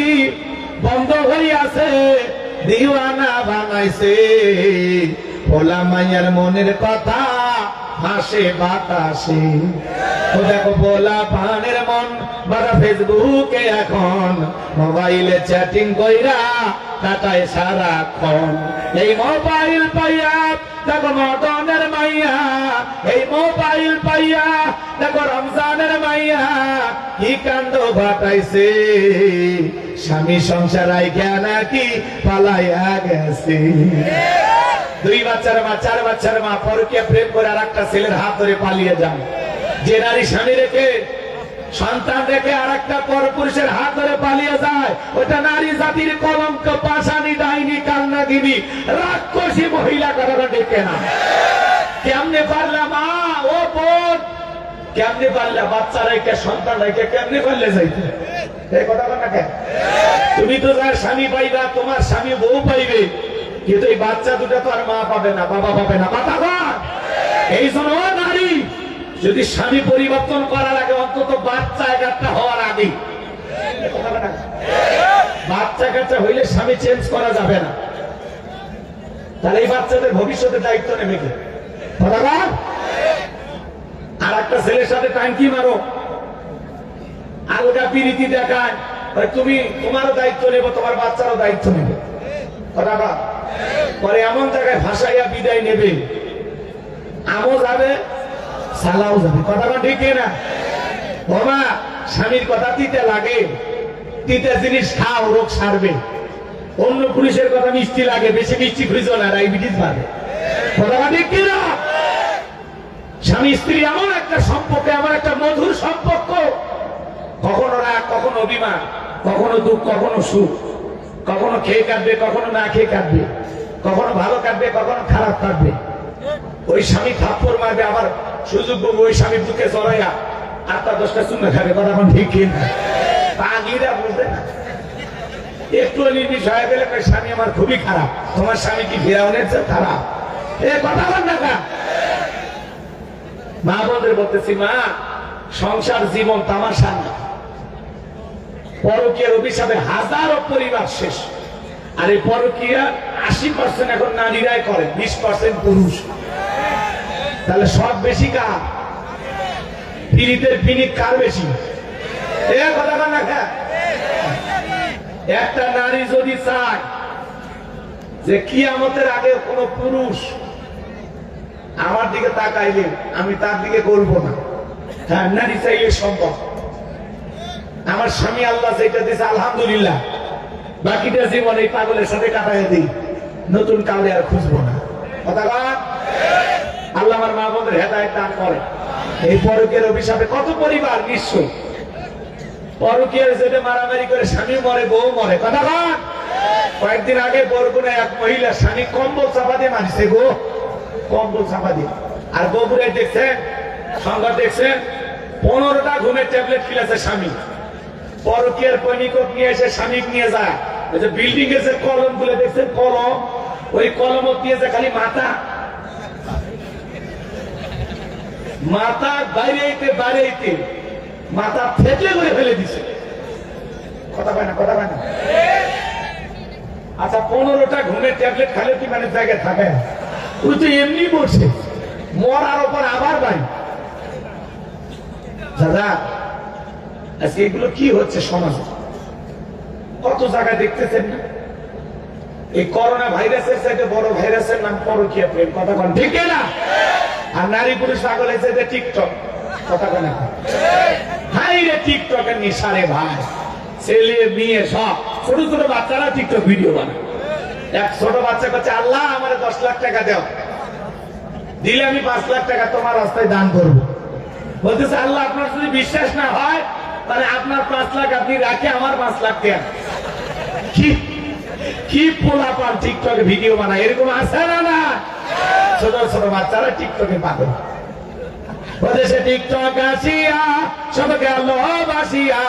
বন্ধ হইয়াছে দিওয়ানা বানাইছে ভোলা মাইয়ার মনের কথা হাসে বাতাসে ও দেখো ভোলা পানের মন বাড়া ফেসবুকে এখন মোবাইলে চ্যাটিং কইরা কাটায় সারাক্ষণ এই মোবাইল পাইয়া দেখো মদনের মাইয়া এই মোবাইল পাইয়া দেখো রমজানের মাইয়া কি কাণ্ড ঘটাইছে স্বামী সংসার আইকা নাকি পালাইয়া গেছে দুই বাচ্চার মা চার বাচ্চার মা পরকীয়া প্রেম করে আর একটা ছেলের হাত ধরে পালিয়ে যান যে নারী স্বামী রেখে সন্তান রেখে আর একটা পরপুরুষের হাত ধরে পালিয়ে যায় ওটা নারী জাতির কলঙ্ক পাশানি ডাইনি কান্নাগিনি রাক্ষসী মহিলা কথাটা ডেকে না কেমনে পারলা মা ও বোন কেমনে পারলা বাচ্চা রেখে সন্তান রেখে কেমনে পারলে যাইতে এই কথা না কেন তুমি তো যার স্বামী পাইবা তোমার স্বামী বউ পাইবে কিন্তু এই বাচ্চা দুটো তো আর মা পাবে না বাবা পাবে না বাবা এই জন্য নারী যদি স্বামী পরিবর্তন করা লাগে অন্তত বাচ্চা একটা হওয়ার আগে বাচ্চা কাচ্চা হইলে স্বামী চেঞ্জ করা যাবে না তাহলে এই বাচ্চাদের ভবিষ্যতের দায়িত্ব নেবে কে আর একটা ছেলের সাথে টাঙ্কি মারো আলগা পিরিতি দেখায় তুমি তোমারও দায়িত্ব নেবো তোমার বাচ্চারও দায়িত্ব নেবে কথা পরে এমন জায়গায় ভাসাইয়া বিদায় নেবে আমও যাবে সালাও যাবে কথাটা ঠিক না বাবা স্বামীর কথা দিতে লাগে তিতে জিনিস খাও রোগ সারবে অন্য পুরুষের কথা মিষ্টি লাগে বেশি মিষ্টি খুঁজো না ডায়াবেটিস বাড়বে কথাটা ঠিক না স্বামী স্ত্রী এমন একটা সম্পর্ক এমন একটা মধুর সম্পর্ক কখনো রাগ কখনো অভিমান কখনো দুঃখ কখনো সুখ কখনো খেয়ে কাটবে কখনো না খেয়ে কাটবে কখনো ভালো কাটবে কখনো খারাপ কাটবে ওই স্বামী থাপ্পড় মারবে আবার সুযোগ পাবো ওই স্বামীর দুঃখে চড়াইয়া 8-10টা চুমে খাবে কথা এখন ঠিক কিনা পাগিরা বুঝবে না একটু নির্বিষ হয়ে গেলে স্বামী আমার খুবই খারাপ তোমার স্বামী কি ফিরাউনের চেয়ে খারাপ এ কথা বল না মা বোনদের বলতেছি মা সংসার জীবন তামাশা না পরকীয়ার অভিশাপে হাজারো পরিবার শেষ আর এই পরকীয়া 80% এখন নারীরাই করে 20% পুরুষ তাহলে সব বেশি কার পিড়িতের পিনিক কার বেশি কথা না একটা নারী যদি চায় যে কিয়ামতের আগে কোন পুরুষ আমার দিকে তাকাইলে আমি তার দিকে করবো না হ্যাঁ নারী চাইলে সম্ভব আমার স্বামী আল্লাহ যেটা দিয়েছে আলহামদুলিল্লাহ বাকিটা জীবন এই পাগলের সাথে কাটাই দিই নতুন কালে আর খুঁজবো না কথা আল্লাহ আমার মা বোনদের হেদায়েত দান করে এই পরকীয়ার অভিশাপে কত পরিবার নিঃস্ব পরকীয়ার যেটা মারামারি করে স্বামী মরে বউ মরে কথা কয়েকদিন আগে বরগুনে এক মহিলা স্বামী কম্বল চাপা দিয়ে মারিছে গো কম্বল চাপা দিয়ে আর বগুড়ায় দেখছেন সংবাদ দেখছেন 15টা ঘুমের ট্যাবলেট খেলেছে স্বামী পরকীয়ার পৈনিকট নিয়ে এসে স্বামী নিয়ে যায় বিল্ডিং এর যে কলম গুলো দেখছেন কলম ওই কলম দিয়েছে খালি মাথা বাইরে মাথা ফেটে করে ফেলে দিছে কথা পায় না আচ্ছা 15টা ঘুমের ট্যাবলেট খালে কি মানে জায়গায় থাকে ওই তো এমনি বসে মরার ওপর আবার বাড়ি দাদা আজকে এগুলো কি হচ্ছে সমাজে কত জায়গায় দেখতেছেন না এই করোনা ভাইরাসের চাইতে বড় ভাইরাসের নাম পরকীয়া প্রেম, কথা কোন ঠিক না? আর নারী পুরুষ পাগল হয়েছে যে টিকটক, কথা কোন হাই রে টিকটকের নিশারে ভাই, ছেলে মেয়ে সব ছোট ছোট বাচ্চারা টিকটক ভিডিও বানায়। এক ছোট বাচ্চা কাছে আল্লাহ আমার 10 লাখ টাকা দাও, দিলে আমি 5 লাখ টাকা তোমার রাস্তায় দান করবো। বলতেছে আল্লাহ আপনার যদি বিশ্বাস না হয় তাহলে আপনার 5 লাখ আপনি রাখে আমার 5 লাখ দেন। কি পোলাপান টিকটকে ভিডিও বানায়, এরকম আছে না? ছোট ছোট বাচ্চারা টিকটকে পাগল। বলতেছে টিকটক আসিয়া সব গেল বাসিয়া,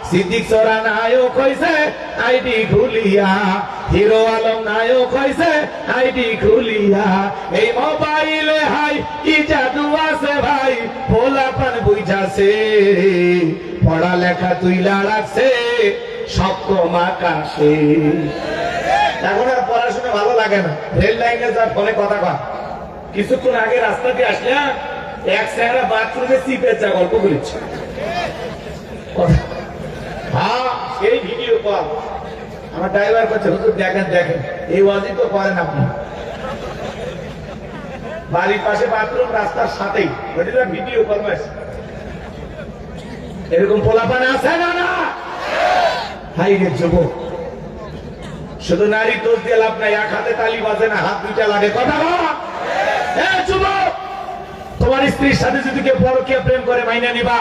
সিদ্দিক সোরা নায়ক হইছে আইডি খুলিয়া, হিরো আলম নায়ক হইছে আইডি খুলিয়া। এই মোবাইলে হাই কি জাদু আছে ভাই, পোলাপান বুঝাছে পড়ালেখা তুইলা রাখছে সপ্তম আকাশে। এখন আর পড়াশোনা ভালো লাগে না, রেল লাইনে যার ফলে কথা কয়। কিছুক্ষণ আগে রাস্তা দিয়ে আসলে এক চেহারা বাথরুমে চিপে যা গল্প করেছে। হ্যাঁ সেই ভিডিও কল আমার ড্রাইভার করছে, হুজুর দেখেন দেখেন এই ওয়াজি তো করেন আপনি। বাড়ির পাশে বাথরুম, রাস্তার সাথেই ভিডিও কল। এরকম পোলাপান আছে না? হাই রে যুবক, শুধু নারী দোষ দিয়ে লাভ নাই, এক হাতে তালি বাজে না, হাত দুইটা লাগে, কথা বল। যুবক, তোমার স্ত্রীর সাথে যদি কেউ পরকীয়া প্রেম করে মাইনা নিবা,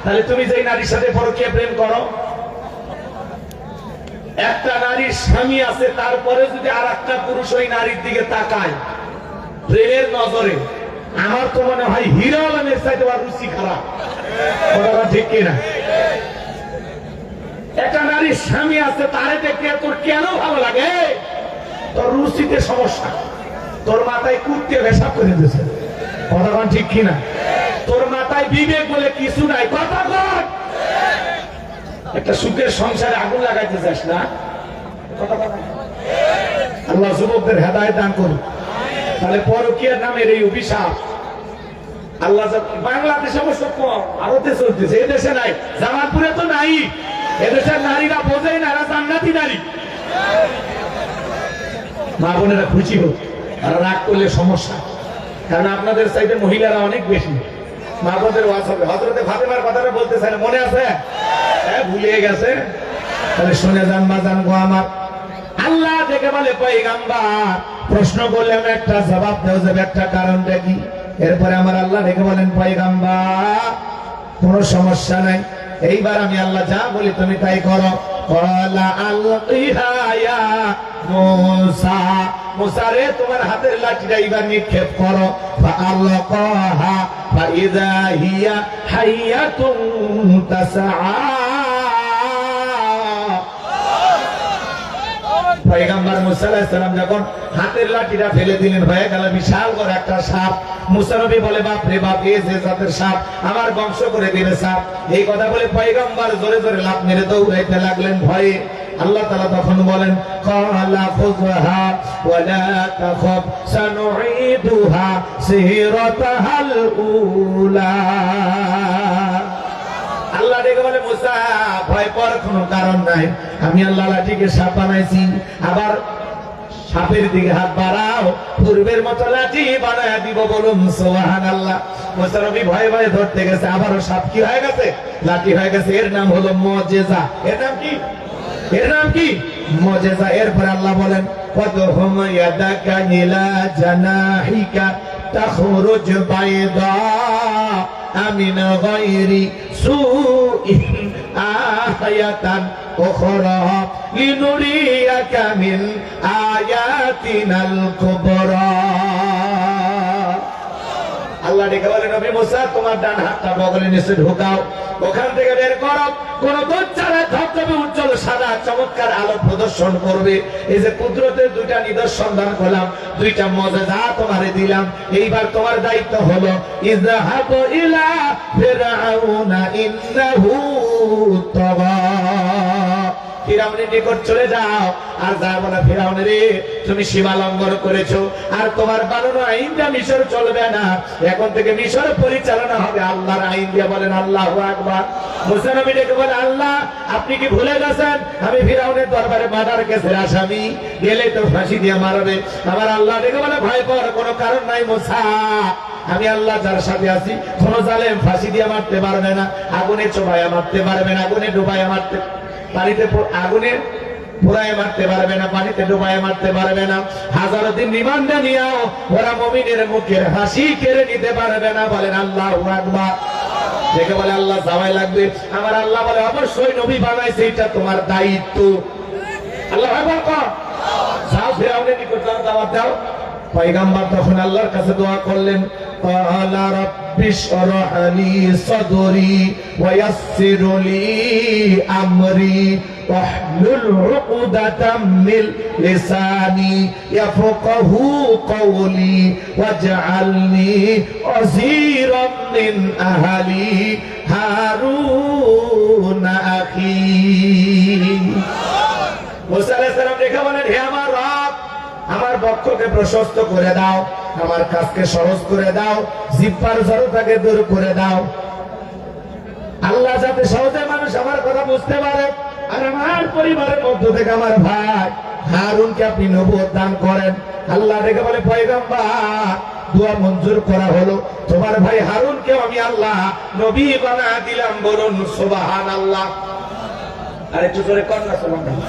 তাহলে তুমি যেই নারীর সাথে পরকীয়া প্রেম করো, একটা নারীর স্বামী আছে তারপরে যদি আর একটা পুরুষ ওই নারীর দিকে তাকায় প্রেমের নজরে, আমার তো মনে হয় হিরো আলমের চাইতে আর রুচি খারাপ, ঠিক কিনা? একটা নারীর স্বামী আছে তারে দেখে তোর কেন ভালো লাগে? তোর রুচিতে সমস্যা, তোর মাথায় কুত্তে ভেসাব করে দিয়েছে, কথা কোন ঠিক কিনা? তোর মাথায় বিবেক বলে কিছু নাই, কথা বল। একটা সুখের সংসারে আগুন লাগাইতে চাস না, কথা বল। আল্লাহ যুবকদের হেদায়েত দান করুন। তাহলে পরকীয়ার নামের এই অভিশাপ আল্লাহ বাংলাদেশে অবশ্য কম, ভারতে চলতেছে, এদেশে নাই, জামালপুরে তো নাই। এদেশের নারীরা বোঝেই না, এরা জান্নাতি নারী। মা বোনেরা খুশি হোক, আর রাগ করলে সমস্যা, কারণ আপনাদের সাইডে মহিলারা অনেক বেশি। মা বোনদের ওয়াজ হবে, হযরতে ফাতেমার কথাটা বলতে চাই, মনে আছে? ভুলিয়ে গেছে, তাহলে শুনে যান বাজান গো আমার। আল্লাহ দেখে বলে পয়গম্বর প্রশ্ন করলে একটা জবাব দেওয়া যাবে, একটা কারণটা কি? এরপরে আমার আল্লাহ দেখে বলেন পয়গম্বর কোনো সমস্যা নাই, এইবার আমি আল্লাহ যা বলি তুমি তাই করো। ক্বালা আলকিহা ইয়া মূসা, মূসা রে তোমার হাতের লাঠিটা এবার নিক্ষেপ করো। ফাআলকাহা ফাইযা হিয়া হাইয়াতুন তাসআ। পয়গম্বর মূসা আলাইহিস সালাম যখন হাতের লাঠিটা ফেলে দিলেন, হয়ে গেল বিশাল বড় একটা সাপ। মূসা নবী বলে বাপ রে বাপ, এই যে জাতের সাপ, আমার বংশ করে দিবে সাপ। এই কথা বলে পয়গম্বর জোরে জোরে লাফ মেরে দৌড়াইতে লাগলেন ভয়ে। আল্লাহ তাআলা তখন বলেন ক্বালা খুযহা ওয়া লা তাখাফ সানুঈদুহা সিরাতাহাল উলা। আল্লাহ ডেকে বলে মূসা ভয় পাওয়ার কোনো কারণ নাই, আমি আল্লাহ লাঠিকে সাপ বানাইছি, আবার সাপের দিকে হাত বাড়াও, পূর্বের মতো লাঠি বানায় দিব, বলুন সুবহানাল্লাহ। মূসা নবী ভয়ে ভয়ে ধরতে গেছে, আবারও সাপ কি হয়ে গেছে? লাঠি হয়ে গেছে। এর নাম হলো মুজিজা। এর নাম কি? এর নাম কি? মুজিজা। এরপর আল্লাহ বলেন ওয়াদহুম ইয়াদাকা ইলা জানাহিকা তাখরুজ বাইদা মিন গায়রি সুইন আয়াতান উখরা লিনুরিয়াকা মিন আয়াতিনাল কুবরা। আল্লাহ ডেকে বলেন নবী মূসা তোমার ডান হাতটা বগলের নিচে ঢোকাও, ওখান থেকে বের করো, কোন দোচ্চারা ধবধবে উজ্জ্বল সাদা চমৎকার আলো প্রদর্শন করবে। এই যে কুদরতের দুইটা নিদর্শন দান করলাম, দুইটা মুজিজা তোমারে দিলাম, এইবার তোমার দায়িত্ব হলো ইযহাবু ইলা ফিরআউনা ইন্নাহু তাগা। ফিরাউনের নিকট চলে যাও আর যাবো না, ফিরাউন রে তুমি সীমা লঙ্ঘন করেছো, আর তোমার বানানো আইনটা মিশর চলবে না, এখন থেকে মিশর পরিচালনা হবে আল্লাহর আইন দিয়ে। বলেন আল্লাহু আকবার। মুসা নবী ডেকে বলে, আল্লাহ আপনি কি ভুলে গেছেন আমি ফিরাউনের দরবারে মার্ডার কেসের আসামি, গেলে তো ফাঁসি দিয়ে মারবে। আমার আল্লাহ ডেকে বলে, ভয় পাওয়ার কোনো কারণ নাই মুসা, আমি আল্লাহ যার সাথে আছি, কোন জালেম ফাঁসি দিয়ে মারতে পারবে না, আগুনে চোবাইয়া মারতে পারবে না, আগুনে ডুবাইয়া মারতে, পানিতে আগুনে পুরায় মারতে পারবে না, পানিতে ডুবাইয়া মারতে পারবে না, হাজারো দিন রিমান্ডে নিয়েও ওরা মুমিনের মুখের হাসি কেড়ে নিতে পারবে না। বলেন আল্লাহু আকবার। দেখে বলে আল্লাহ যাওয়াই লাগবে। আমার আল্লাহ বলে, অবশ্যই নবী বানাইছে, এটা তোমার দায়িত্ব। আল্লাহ আকবার কর, যাও ফিরাউনের নিকট যাও, দাওয়াত দাও। পয়গম্বর তখন আল্লাহর কাছে দোয়া করলেন, ক্বালা রাব্বিশ শরহ লি সাদরি ওয়া ইয়াসসির লি আমরি ওয়াহলুল উকদাতাম মিন লিসানি ইয়াফকাহু কওলি ওয়াজআলনি ওয়াজিরাম মিন আহলি হারুন আখি। মুসা আলাইহিস সালাম দেখে বলেন, হে আমার রব, আমার বক্ষকে প্রশস্ত করে দাও, আমার কাজকে সহজ করে দাও, জিহ্বার জড়তাকে দূর করে দাও। আল্লাহ যাতে সহজে মানুষ আমার কথা বুঝতে পারে, আর আমার পরিবারের মধ্য থেকে আমার ভাই হারুনকে আপনি নবুয়ত দান করেন। আল্লাহ ডেকে বলে, পয়গম্বর দোয়া মঞ্জুর করা হলো, তোমার ভাই হারুনকে আমি আল্লাহ নবী বানা দিলাম। বলুন সুবহানাল্লাহ। আর একটু জোরে কন্যা সুবহানাল্লাহ।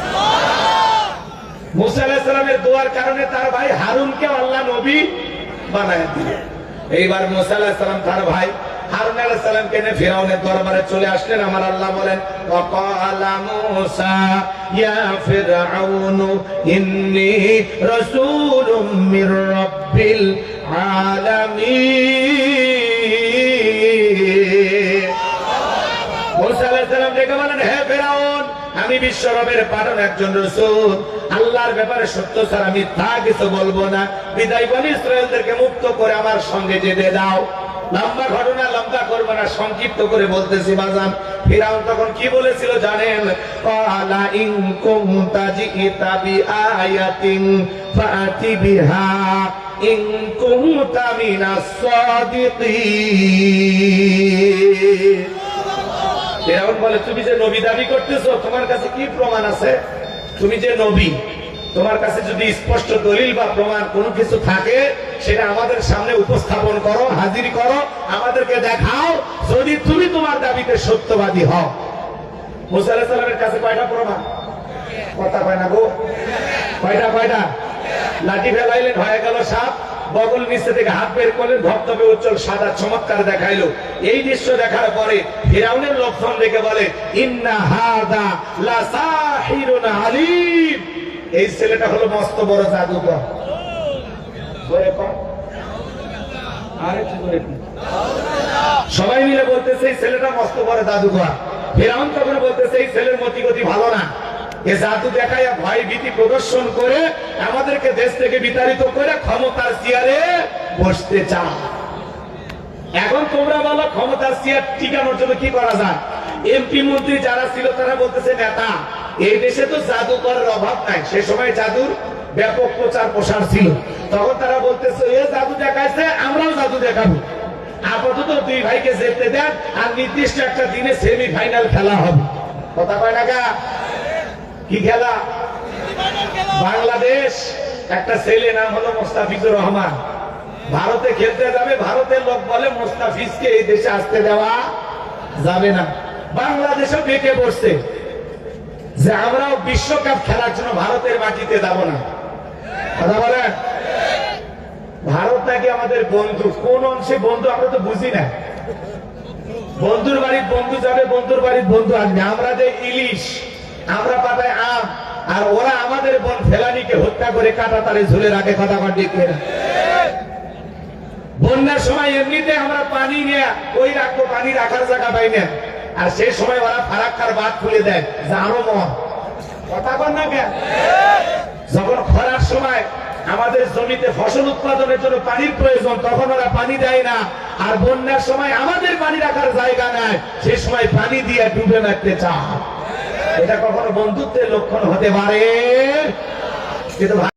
মুসা আলাইহিস সালামের দোয়ার কারণে তার ভাই হারুনকে আল্লাহ নবী বানায় দিলেন। এইবার মুসা আলাইহিস সালাম তার ভাই হারুন আলাইহিস সালামকে নিয়ে ফিরাউনের দরবারে চলে আসলেন। আমার আল্লাহ বলেন, ওয়াকালা মুসা ইয়া ফিরআউন ইন্নী রাসূলুম মির রাব্বিল আলামিন। মুসা আলাইহিস সালাম ডেকে বলেন, হে ফিরাউন, আমি বিশ্বরবের পাঠানো একজন রাসূল, আল্লাহর ব্যাপারে সত্য ছাড়া আমি তা কিছু বলবো না, বিদায় বনি ইসরায়েলদেরকে মুক্ত করে আমার সঙ্গে যেতে দাও। লম্বা ঘটনা, লম্বা করবো না, সংক্ষিপ্ত করে বলতেছি বাজান। ফিরাউন তখন কি বলেছিল জানেন? ক্বালা ইন কুনতা জিইতা বিআয়াতিন ফাআতি বিহা ইন কুনতা মিনাস সাদিকিন। ফিরাউন বলে, তুমি যে নবী দাবি করতেছো, তোমার কাছে কি প্রমাণ আছে? তুমি যে নবী, তোমার কাছে যদি স্পষ্ট দলিল বা প্রমাণ কোনো কিছু থাকে, সেটা আমাদের সামনে উপস্থাপন করো, হাজির করো, আমাদেরকে দেখাও, যদি তুমি তোমার দাবিতে সত্যবাদী হও। মুসা আলাইহিস সালামের কাছে কয়টা প্রমাণ? কথা কয় না গো, কয়টা? লাঠি ফেলাইলেন, হয়ে গেল সাপ, বগল নিচে থেকে হাত বের করলেন, ধবধবে উজ্জ্বল সাদা চমৎকার দেখাইলো। এই দৃশ্য দেখার পরে ফিরাউনের লক্ষণ দেখে বলে, ইন্না হাদা লা সাহিরুন আলিম, এই ছেলেটা হলো মস্ত বড় জাদুকর। সবাই মিলে বলতেছে এই ছেলেটা মস্ত বড় জাদুকর। ফিরাউন তখন বলতেছে এই ছেলের মতিগতি ভালো না, এ জাদু দেখায় ভয় ভীতি প্রদর্শন করে আমাদেরকে দেশ থেকে বিতাড়িত করে ক্ষমতার চেয়ারে বসতে চায়। এখন তোমরা বলো, ক্ষমতার চেয়ার টিকানোর জন্য কি করা যায়? এমপি মন্ত্রী যারা ছিল তারা বলতেছে, নেতা, এই দেশে তো জাদুকরের অভাব নাই, সে সময় জাদুর ব্যাপক প্রচার প্রসার ছিল। তখন তারা বলতেছে, এ জাদু দেখাইছে, আমরাও জাদু দেখাবো, আপাতত দুই ভাইকে যেতে দেন, আর নির্দিষ্ট একটা দিনে সেমি ফাইনাল খেলা হবে। কথা কয় না গা? কি খেলা? বাংলাদেশ একটা ছেলে নাম হলো মোস্তাফিজুর রহমান, ভারতে খেলতে যাবে। ভারতের লোক বলে মোস্তাফিজকে এই দেশে আসতে দেওয়া যাবে না। বাংলাদেশও বেঁকে বসছে যে আমরাও বিশ্বকাপ খেলার জন্য ভারতের মাটিতে যাব না। কথা বলেন, ভারত নাকি আমাদের বন্ধু। কোন অংশে বন্ধু আমরা তো বুঝি না। বন্ধুর বাড়ির বন্ধু যাবে, বন্ধুর বাড়ির বন্ধু আসবে। আমরা যে ইলিশ, আমরা পাঠাই আম, আর ওরা আমাদের বন ফেলানিকে হত্যা করে কাটা তারে ঝুলে রাখে। কথা ঠিক না? বন্যার সময় এমনিতে আমরা পানি নিয়ে ওই রাখবো, পানি রাখার জায়গা পাই না, আর সেই সময় ওরা ফারাক্কার বাঁধ খুলে দেয়, জানো মন। কথা বল না কেন? যখন খরার সময় আমাদের জমিতে ফসল উৎপাদনের জন্য পানির প্রয়োজন, তখন ওরা পানি দেয় না, আর বন্যার সময় আমাদের পানি রাখার জায়গা নাই, সে সময় পানি দিয়ে ডুবে মারতে চায়। এটা কখনো বন্ধুত্বের লক্ষণ হতে পারে কিন্তু